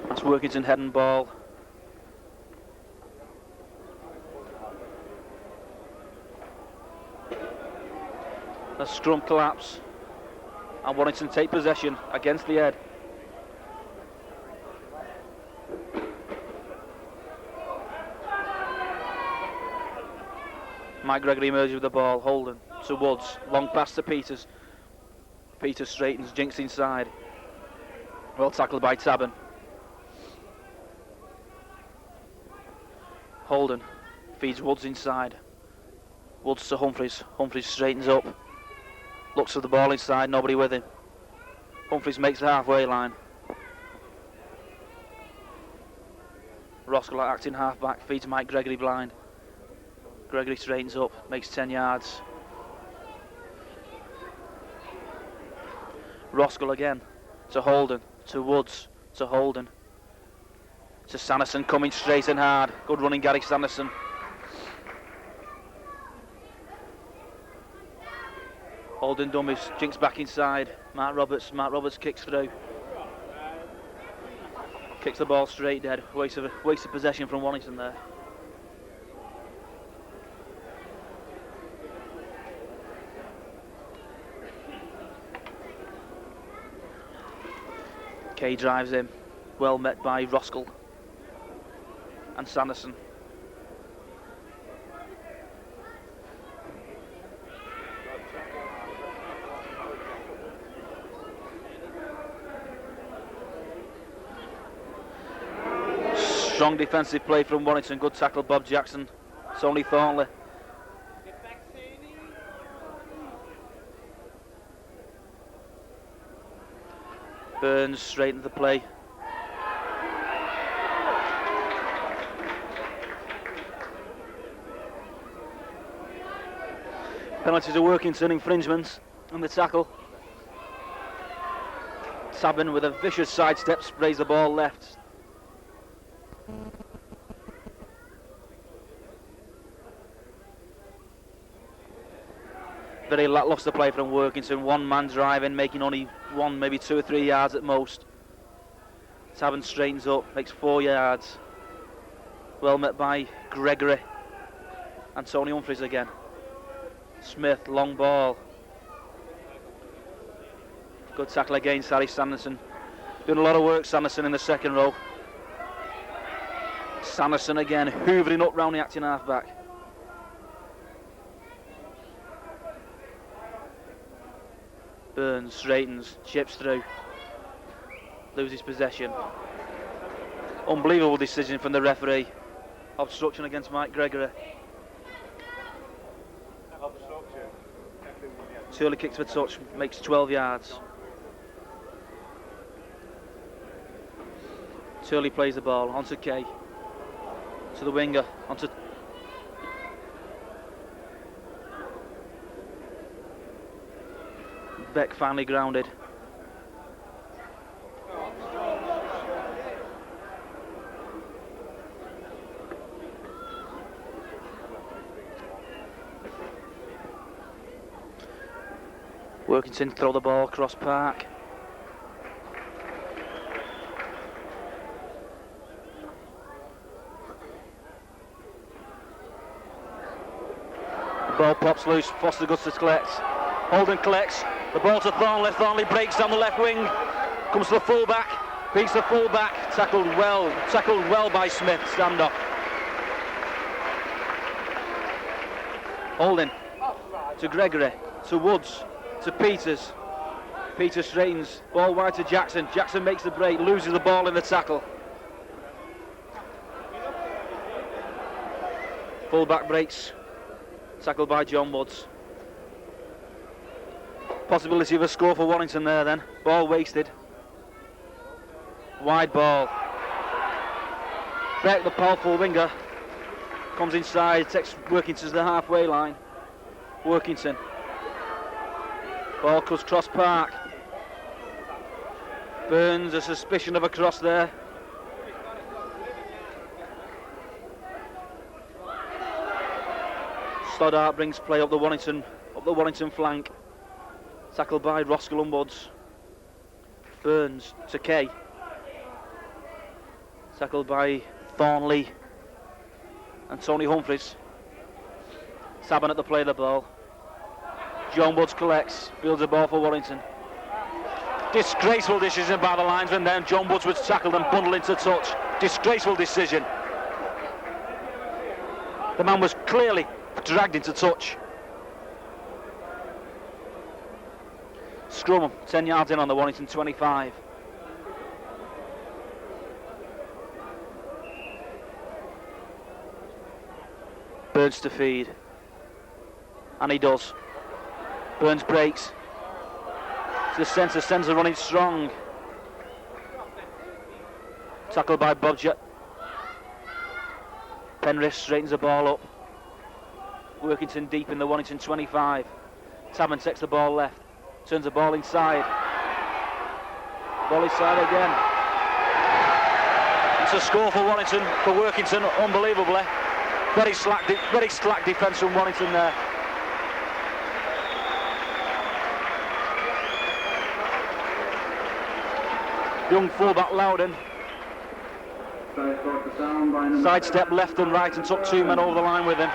Speaker 1: That's Workington head and ball. The scrum collapse. And Warrington take possession against the head. Mike Gregory emerges with the ball. Holden to Woods. Long pass to Peters. Peters straightens, jinks inside. Well tackled by Tabern. Holden feeds Woods inside. Woods to Humphreys. Humphreys straightens up. Looks for the ball inside, nobody with him. Humphreys makes the halfway line. Roskell acting half-back, feeds Mike Gregory blind. Gregory straightens up, makes 10 yards. Roskell again, to Holden, to Woods, to Holden. To Sanderson, coming straight and hard. Good running Gary Sanderson. Holden dummies, jinks back inside. Mark Roberts kicks through. Kicks the ball straight dead. Waste of possession from Warrington there. Kay drives in. Well met by Roskell and Sanderson. Strong defensive play from Warrington. Good tackle, Bob Jackson. Tony Thornley. Burns straight into the play. Penalty to Workington, infringement on the tackle. Sabin with a vicious sidestep sprays the ball left. Very lacklustre play from Workington. One man driving, making only one, maybe 2 or 3 yards at most. Sabin straightens up, makes 4 yards. Well met by Gregory. And Tony Humphries again. Smith, long ball. Good tackle again, Sally Sanderson. Doing a lot of work, Sanderson, in the second row. Sanderson again, hoovering up round the acting half-back. Burns straightens, chips through, loses possession. Unbelievable decision from the referee. Obstruction against Mike Gregory. Turley kicks for touch, makes 12 yards. Turley plays the ball onto Kay, to the winger, onto Beck, finally grounded. Workington throw the ball across park. The ball pops loose, Foster goes to collect. Holden collects, the ball to Thornley. Thornley breaks down the left wing, comes to the full-back, beats the full-back, tackled well by Smith, stand-off. Holden to Gregory, to Woods, to Peters. Peters straightens, ball wide to Jackson. Jackson makes the break, loses the ball in the tackle. Full-back breaks, tackled by John Woods. Possibility of a score for Warrington there then. Ball wasted. Wide ball. Beck, the powerful winger, comes inside, takes Workington to the halfway line. Workington. Ball goes cross park. Burns, a suspicion of a cross there. Stoddart brings play up the Warrington flank. Tackled by Roskell and Woods. Burns to Kay. Tackled by Thornley and Tony Humphries. Sabin at the play of the ball. John Woods collects, fields the ball for Warrington. Disgraceful decision by the linesman then. John Woods was tackled and bundled into touch. Disgraceful decision. The man was clearly dragged into touch. Scrum 10 yards in on the Warrington 25. Burns to feed. And he does. Burns breaks. To the centre, centre running strong. Tackled by Bodgett. Penrith straightens the ball up. Workington deep in the Warrington 25. Taman takes the ball left. Turns the ball inside. Ball inside again. It's a score for Warrington, for Workington, unbelievably. Very slack defence from Warrington there. Young fullback Loudon. Sidestep left and right and took 2 men over the line with him.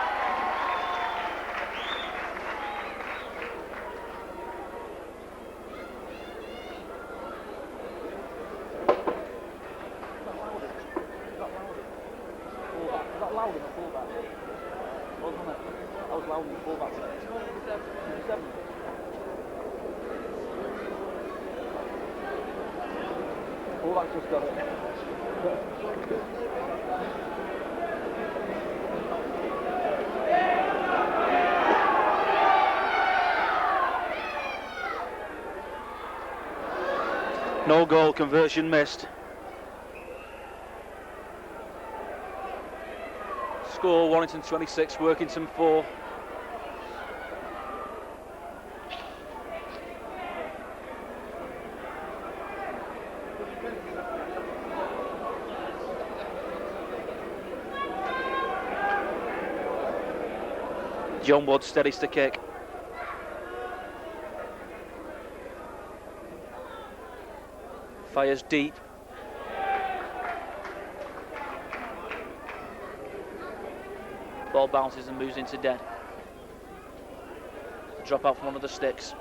Speaker 3: Fullback's just got it.
Speaker 1: No goal, conversion missed. Score Warrington 26, Workington 4. John Wood steadies to kick. Fires deep. Ball bounces and moves into dead. Drop out from one of the sticks.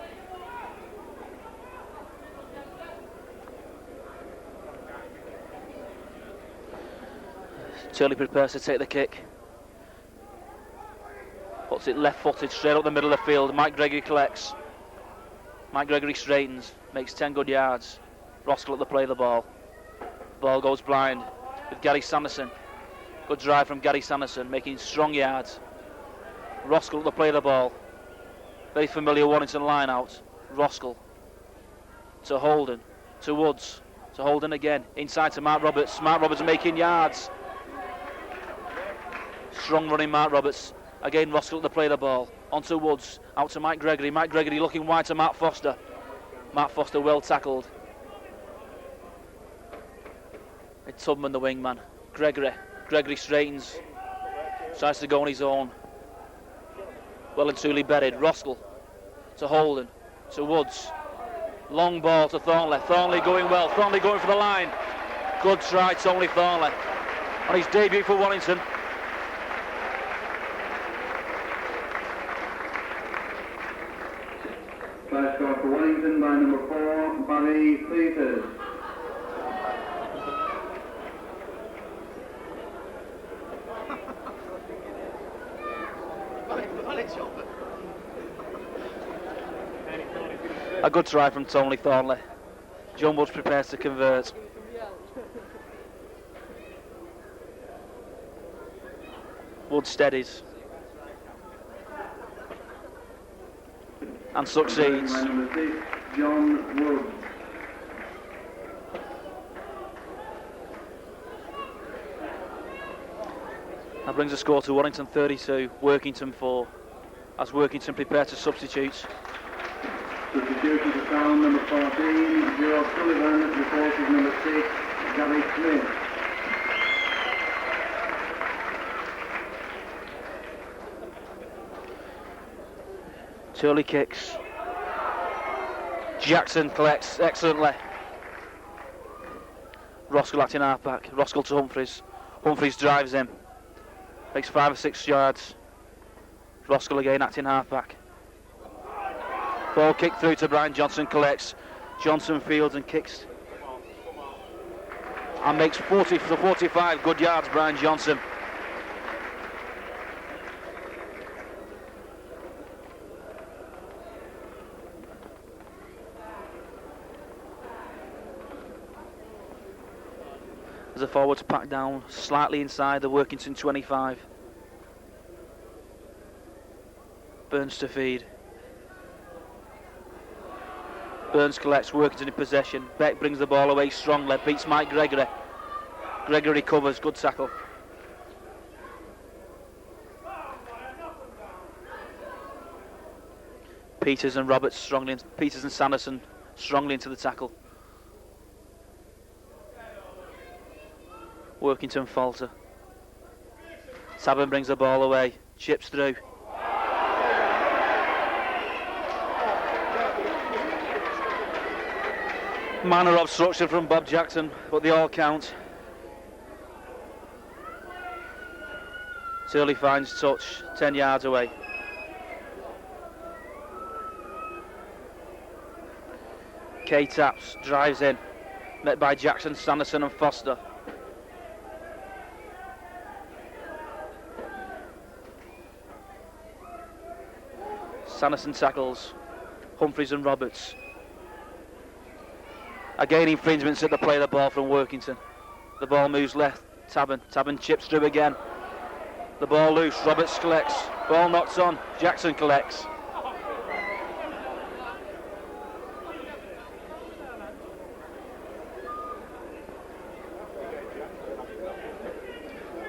Speaker 1: Turley prepares to take the kick. Puts it left-footed straight up the middle of the field. Mike Gregory collects. Mike Gregory straightens, makes 10 good yards. Roskell at the play of the ball. Ball goes blind with Gary Sanderson. Good drive from Gary Sanderson, making strong yards. Roskell at the play of the ball. Very familiar Warrington line out. Roskell to Holden, to Woods, to Holden again. Inside to Mark Roberts. Mark Roberts making yards. Strong running Mark Roberts. Again Roskell at the play of the ball. Onto Woods, out to Mike Gregory. Mike Gregory looking wide to Matt Foster. Matt Foster well tackled. It's Tubman the wingman. Gregory straightens. Tries to go on his own. Well and truly buried. Roskell to Holden, to Woods. Long ball to Thornley. Thornley going well. Thornley going for the line. Good try, Tony Thornley. On his debut for Warrington.
Speaker 2: Try score for Warrington by number 4, Barry Peters.
Speaker 1: A good try from Tony Thornley. John Woods prepares to convert. Wood steadies. And succeeds.
Speaker 2: By number 6, John Woods.
Speaker 1: That brings the score to Warrington 32, Workington 4. As Workington prepare to substitute.
Speaker 2: Substitution to foul number 14, Joe Sullivan, replaces number 6, Gary Smith.
Speaker 1: Turley kicks. Jackson collects excellently. Roskell acting halfback. Roskell to Humphreys. Humphreys drives him. Makes 5 or 6 yards. Roskell again acting halfback. Ball kicked through to Brian Johnson, collects. Johnson fields and kicks. And makes 40 to 45 good yards, Brian Johnson. As the forwards pack down slightly inside the Workington 25. Burns to feed. Burns collects, Workington in possession. Beck brings the ball away strongly, beats Mike Gregory. Gregory recovers, good tackle. Peters and Roberts strongly, Peters and Sanderson strongly into the tackle. Workington falter. Sabin brings the ball away, chips through. Minor obstruction from Bob Jackson, but they all count. Turley finds touch, 10 yards away. Kay taps, drives in, met by Jackson, Sanderson and Foster. Sanderson tackles, Humphreys and Roberts. Again, infringements at the play of the ball from Workington. The ball moves left. Tabben chips through again. The ball loose. Roberts collects. Ball knocked on. Jackson collects.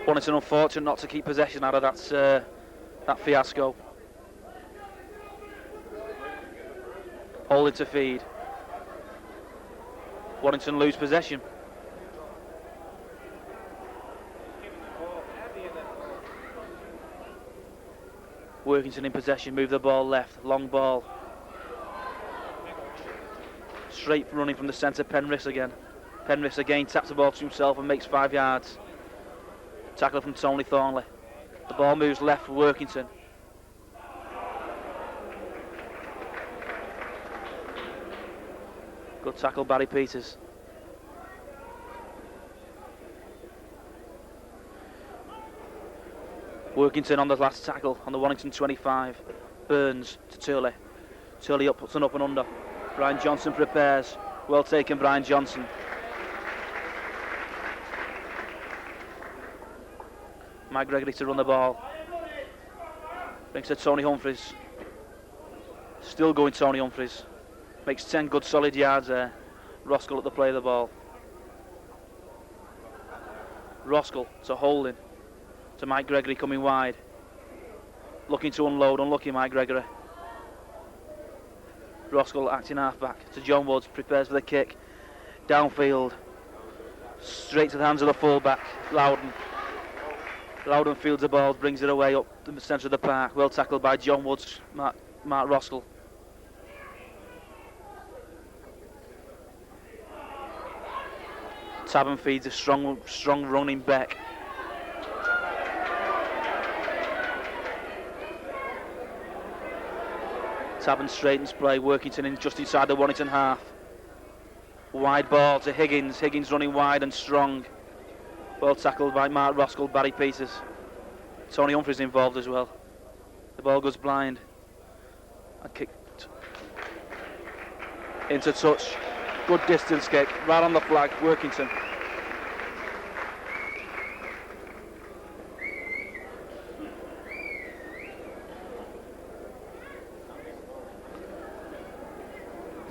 Speaker 1: Warrington unfortunate not to keep possession out of that fiasco. Holding to feed. Warrington lose possession. Workington in possession, move the ball left, long ball. Straight running from the centre, Penrith again. Penrith again taps the ball to himself and makes 5 yards. Tackle from Tony Thornley. The ball moves left for Workington. Good tackle, Barry Peters. Workington on the last tackle on the Warrington 25. Burns to Turley. Turley up, puts an up and under. Brian Johnson prepares. Well taken, Brian Johnson. Mike Gregory to run the ball. Brings to Tony Humphries. Still going Tony Humphries. Makes 10 good solid yards there. Roskell at the play of the ball. Roskell to Holding. To Mike Gregory coming wide. Looking to unload, unlucky Mike Gregory. Roskell acting half-back to John Woods, prepares for the kick. Downfield. Straight to the hands of the full-back, Loudon. Loudon fields the ball, brings it away up the centre of the park. Well tackled by John Woods, Mark Roskell. Tabben feeds a strong running Beck. Tabben straightens play, Workington in just inside the Warrington half. Wide ball to Higgins. Higgins running wide and strong. Well tackled by Mark Roskell, Barry Peters. Tony Humphries involved as well. The ball goes blind. And kicked into touch. Good distance kick, right on the flag, Workington.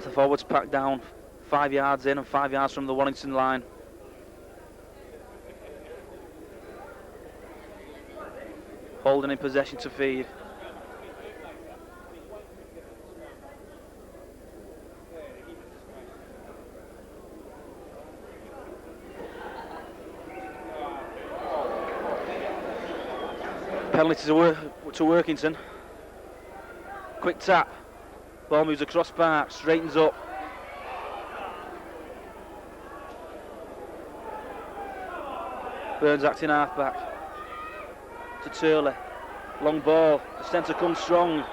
Speaker 1: The forwards packed down 5 yards in and 5 yards from the Warrington line. Holding in possession to feed. Penalty to Workington. Quick tap. Ball moves across park, straightens up. Burns acting half back. To Turley. Long ball. The centre comes strong.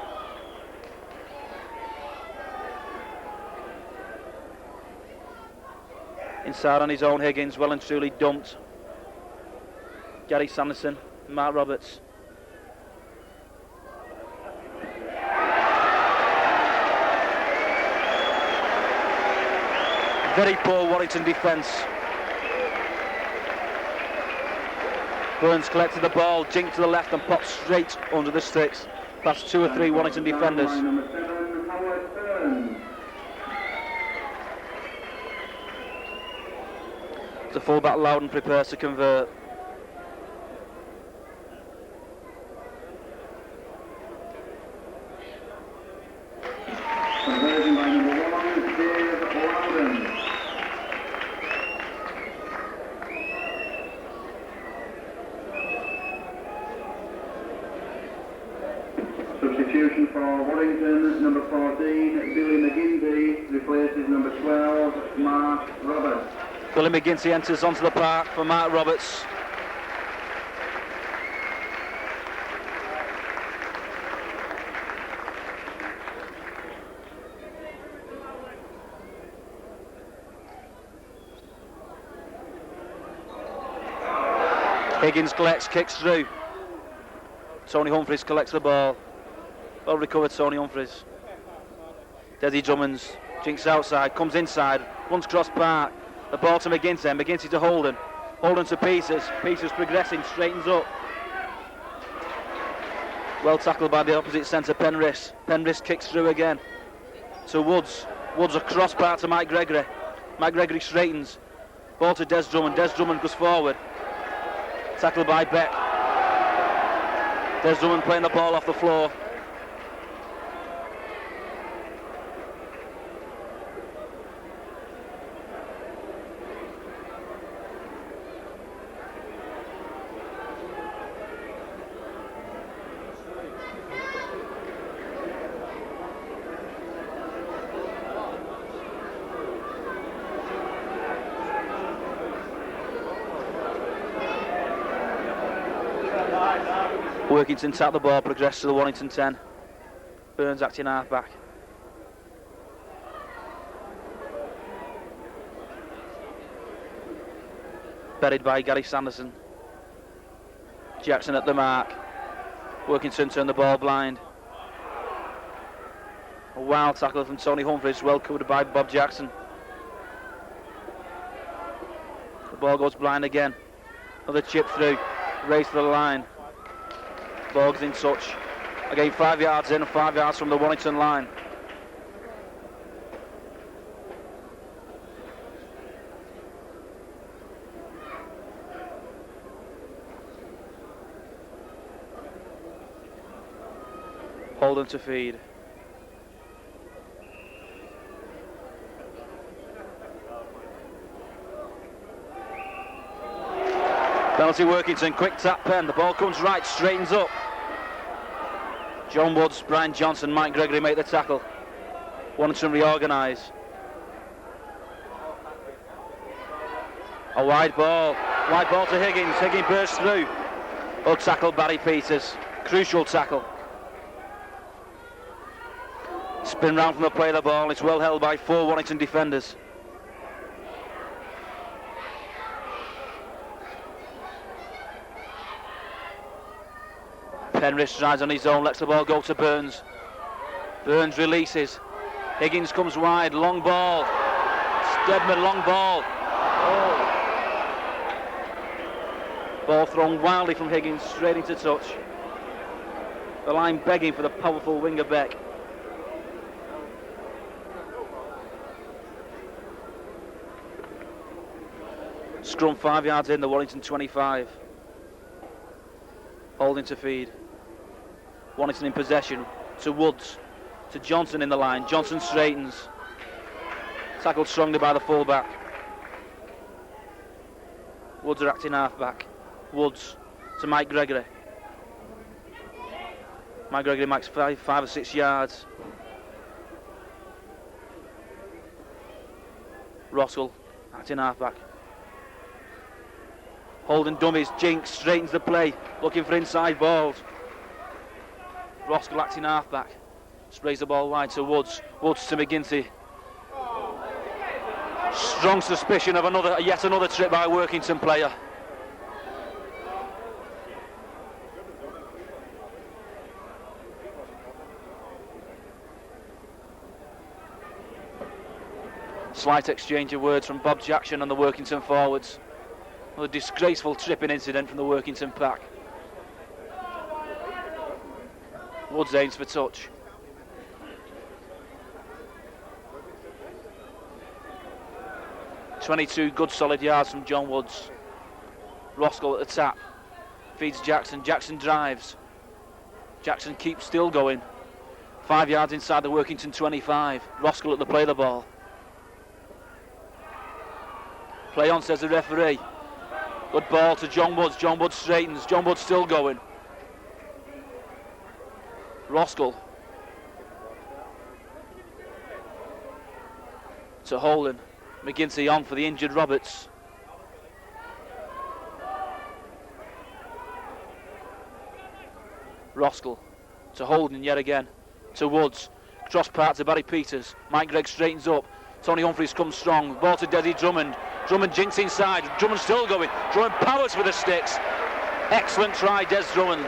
Speaker 1: Inside on his own, Higgins, well and truly dumped. Gary Sanderson, Mark Roberts. Very poor Warrington defence. Burns collected the ball, jinked to the left and popped straight under the sticks. Past 2 or 3 Warrington defenders. The fullback Loudon prepares to convert.
Speaker 2: Conversion by number 1, Dave Loudon. Substitution for Warrington, number 14, Billy McGinty, replaces number 12, Mark Roberts.
Speaker 1: Billy McGinty enters onto the park for Mark Roberts. Higgins collects, kicks through. Tony Humphries collects the ball. Well recovered, Tony Humphries. Desi Drummonds jinks outside, comes inside. runs cross park. The ball to McGinty, McGinty to Holden. Holden to Peters. Peters progressing, straightens up. Well tackled by the opposite centre, Penrith. Penrith kicks through again to Woods. Woods across part to Mike Gregory. Mike Gregory straightens. Ball to Des Drummond. Des Drummond goes forward. Tackled by Beck. Des Drummond playing the ball off the floor. Workington tap the ball, progress to the Warrington 10. Burns acting half-back. Buried by Gary Sanderson. Jackson at the mark. Workington turn the ball blind. A wild tackle from Tony Humphries, well covered by Bob Jackson. The ball goes blind again. Another chip through, race to the line. Ball's in touch. Again, 5 yards in and 5 yards from the Warrington line. Holden to feed. Penalty Workington, quick tap pen, the ball comes right, straightens up. John Woods, Brian Johnson, Mike Gregory make the tackle. Warrington reorganise. A wide ball to Higgins, Higgins bursts through. Oh, tackle Barry Peters, crucial tackle. Spin round from the play of the ball, it's well held by 4 Warrington defenders. Penrith strides on his own, lets the ball go to Burns. Burns releases. Higgins comes wide, long ball. Stedman, long ball. Oh. Ball thrown wildly from Higgins, straight into touch. The line begging for the powerful winger Beck. Scrum 5 yards in, the Warrington 25. Holding to feed. Warrington in possession to Woods, to Johnson in the line. Johnson straightens. Tackled strongly by the fullback. Woods are acting halfback. Woods to Mike Gregory. Mike Gregory makes 5 or 6 yards. Roskell acting halfback. Holden dummies, Jinks straightens the play, looking for inside balls. Roskell acting halfback, sprays the ball wide to Woods, Woods to McGinty. Strong suspicion of yet another trip by a Workington player. Slight exchange of words from Bob Jackson and the Workington forwards. Another disgraceful tripping incident from the Workington pack. Woods aims for touch. "22 good solid yards from John Woods. Roskell at the tap. Feeds Jackson. Jackson drives. Jackson keeps still going. 5 yards inside the Workington 25. Roskell at the play of the ball. Play on, says the referee. Good ball to John Woods. John Woods straightens. John Woods still going. Roskell to Holden. McGinty on for the injured Roberts. Roskell to Holden yet again. To Woods. Cross part to Barry Peters. Mike Gregg straightens up. Tony Humphries comes strong. Ball to Desi Drummond. Drummond jinks inside. Drummond still going. Drummond powers with the sticks. Excellent try, Des Drummond.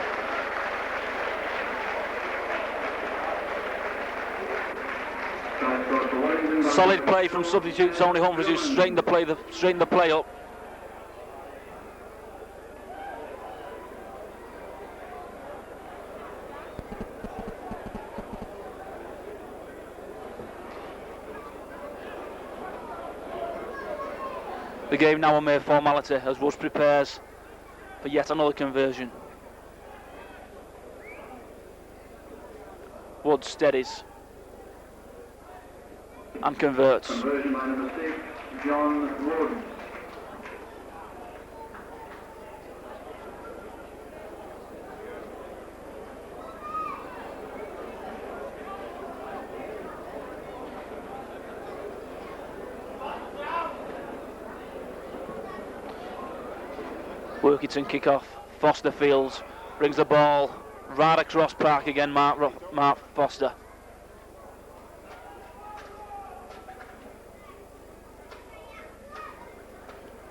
Speaker 2: Try for Warrington.
Speaker 1: Solid play from substitute Tony Humphries, who straightened the play up. The game now a mere formality as Woods prepares for yet another conversion. Woods steadies and converts.
Speaker 2: Conversion by number 6, John Woods.
Speaker 1: Workington kick off. Foster fields, brings the ball right across park again. Mark Foster.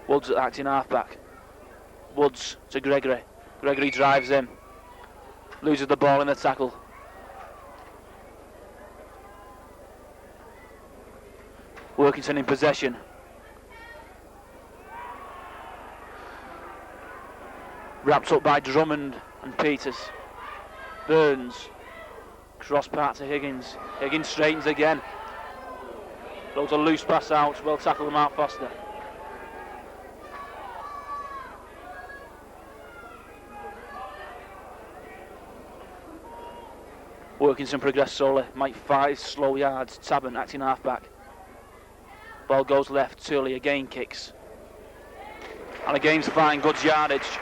Speaker 1: Woods acting halfback. Woods to Gregory. Gregory drives in. Loses the ball in the tackle. Workington in possession. Wrapped up by Drummond and Peters. Burns. Cross part to Higgins. Higgins straightens again. Throws a loose pass out. Well tackled by Mark Foster. Workington progress slowly. Mike 5 slow yards. Tabern acting halfback. Ball goes left. Turley again kicks. And the game's fine. Good yardage.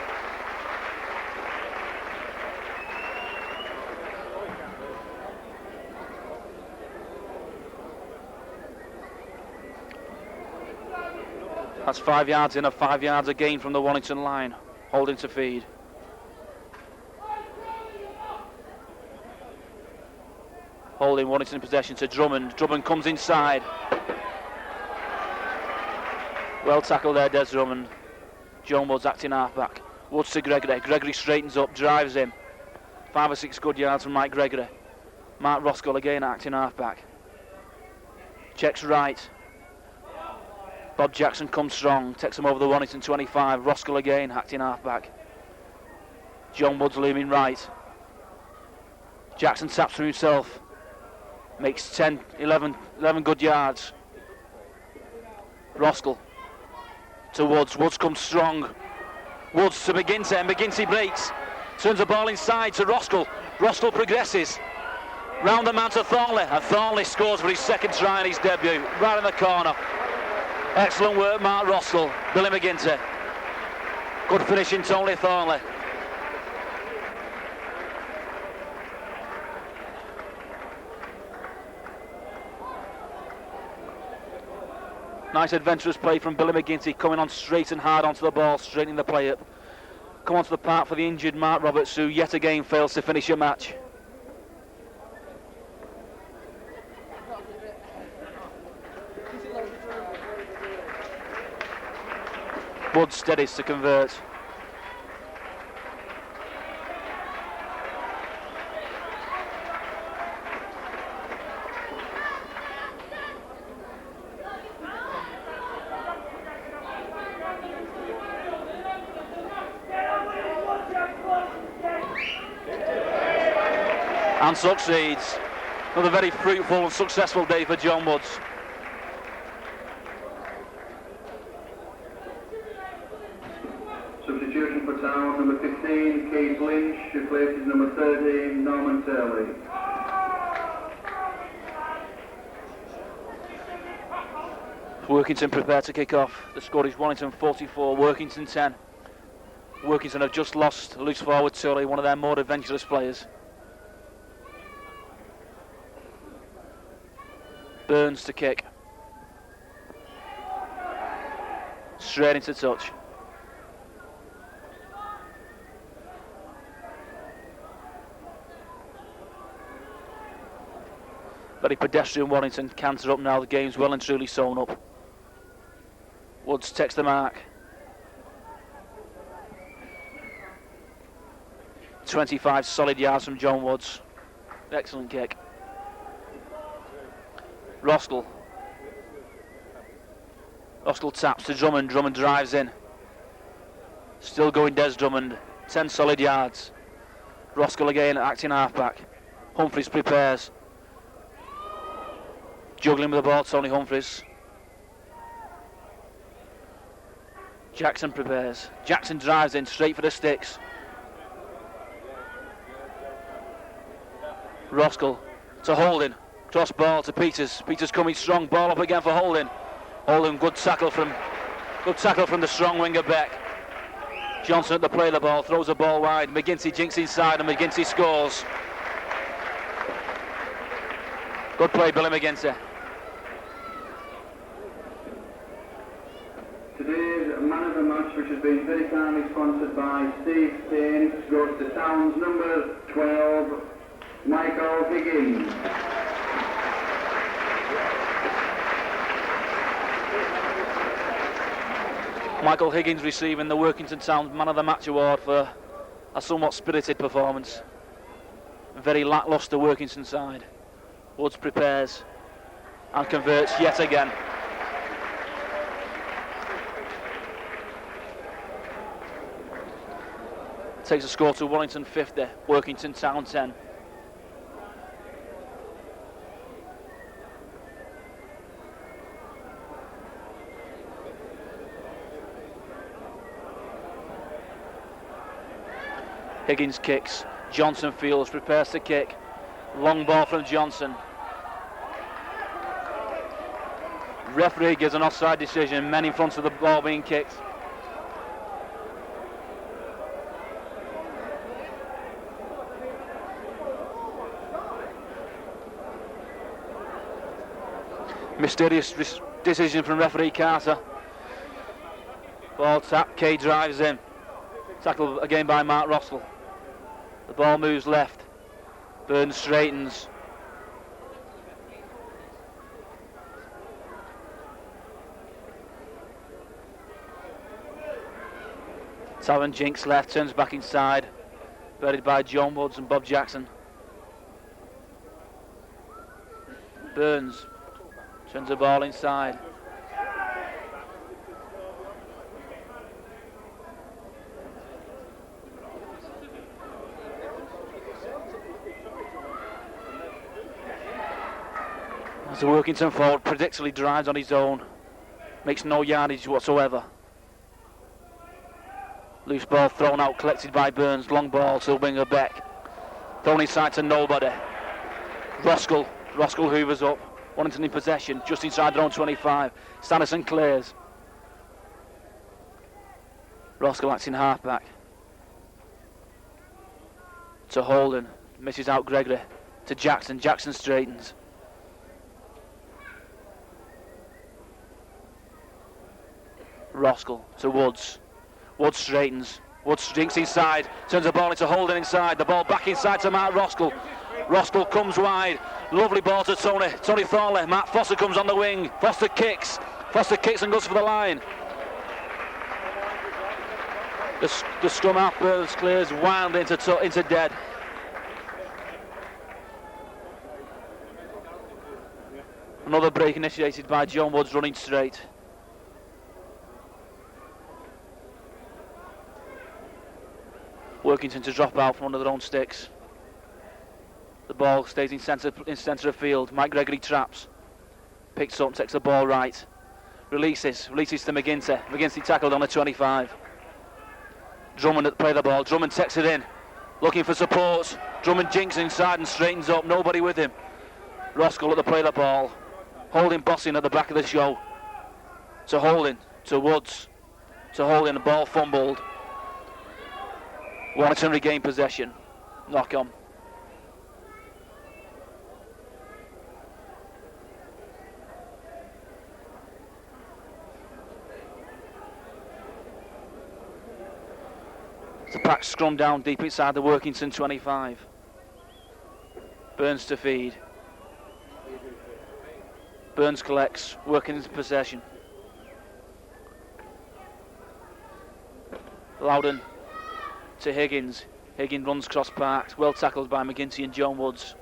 Speaker 1: That's 5 yards in, a 5 yards again from the Warrington line. Holding to feed. Holding Warrington in possession to Drummond. Drummond comes inside. Well tackled there, Des Drummond. John Woods acting halfback. Woods to Gregory. Gregory straightens up, drives him. 5 or 6 good yards from Mike Gregory. Mark Roskell again acting halfback. Checks right. Bob Jackson comes strong, takes him over the Warrington 25. Roskell again, acting halfback. John Woods looming right. Jackson taps for himself. Makes 10, 11 good yards. Roskell to Woods. Woods comes strong. Woods to McGinty, and McGinty breaks. Turns the ball inside to Roskell. Roskell progresses. Round the man to Thornley, and Thornley scores for his second try in his debut. Right in the corner. Excellent work, Mark Roskell. Billy McGinty. Good finishing, Tony Thornley. Nice adventurous play from Billy McGinty, coming on straight and hard onto the ball, straightening the play up. Come onto the park for the injured Mark Roberts, who yet again fails to finish a match. Woods steadies to convert. And succeeds. Another very fruitful and successful day for John Woods.
Speaker 2: Substitution for Town, number 15, Keith Lynch, replaces number 13, Norman Turley.
Speaker 1: Workington prepare to kick off. The score is Warrington 44, Workington 10. Workington have just lost loose forward Turley, one of their more adventurous players. Burns to kick. Straight into touch. Very pedestrian Warrington, canter up now, the game's well and truly sewn up. Woods takes the mark. 25 solid yards from John Woods. Excellent kick. Roskell. Roskell taps to Drummond. Drummond drives in. Still going Des Drummond. 10 solid yards. Roskell again, acting halfback. Humphreys prepares. Juggling with the ball, Tony Humphreys. Jackson prepares. Jackson drives in, straight for the sticks. Roskell to Holding. Cross ball to Peters. Peters coming strong. Ball up again for Holding. Holding, good tackle from the strong winger Beck. Johnson at the play of the ball, throws the ball wide. McGinty jinks inside and McGinty scores. Good play, Billy McGinty.
Speaker 2: Today's man of the match, which has been very kindly sponsored by Steve Payne, goes to Towns number 12, Michael Higgins.
Speaker 1: Michael Higgins receiving the Workington Town Man of the Match award for a somewhat spirited performance. A very lacklustre Workington side. Woods prepares and converts yet again. Takes a score to Warrington 50, Workington Town 10. Higgins kicks, Johnson fields, prepares to kick. Long ball from Johnson. Referee gives an offside decision, men in front of the ball being kicked. Mysterious decision from referee Carter. Ball tap, Kay drives in. Tackled again by Mark Roskell. The ball moves left. Burns straightens. Taran jinks left, turns back inside. Buried by John Woods and Bob Jackson. Burns turns the ball inside. As the Workington forward predictably drives on his own, makes no yardage whatsoever. Loose ball thrown out, collected by Burns. Long ball to winger Beck. Thrown inside to nobody. Roskell hoovers up. Warrington in possession, just inside their own 25. Sanderson clears. Roskell acting halfback. To Holden, misses out Gregory. To Jackson, Jackson straightens. Roskell to Woods. Woods straightens. Woods jinks inside, turns the ball into Holden inside. The ball back inside to Matt Roskell. Roskell comes wide. Lovely ball to Tony Thornley. Matt Foster comes on the wing. Foster kicks and goes for the line. The scrum half Burns clears wildly into dead. Another break initiated by John Woods running straight. Workington to drop out from under their own sticks. The ball stays in centre of field. Mike Gregory traps. Picks up, takes the ball right. Releases to McGinty. McGinty tackled on the 25. Drummond at the play of the ball. Drummond takes it in. Looking for support. Drummond jinks inside and straightens up. Nobody with him. Roskell at the play of the ball. Holding bossing at the back of the show. To Holding. To Woods. To Holding. The ball fumbled. Warrington regain possession. Knock on. The pack scrum down deep inside the Workington 25. Burns to feed. Burns collects, working into possession. Loudon to Higgins. Higgins runs cross parked, well tackled by McGinty and John Woods.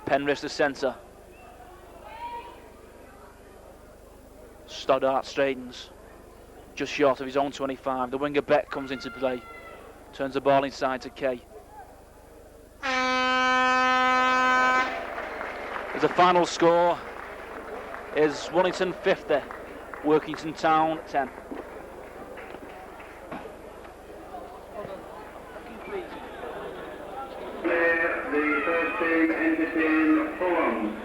Speaker 1: Penrith to centre. Stoddart straightens just short of his own 25. The winger Beck comes into play, turns the ball inside to Kay. As the final score is Warrington 50, Workington Town 10.
Speaker 2: The first team entertain Fulham.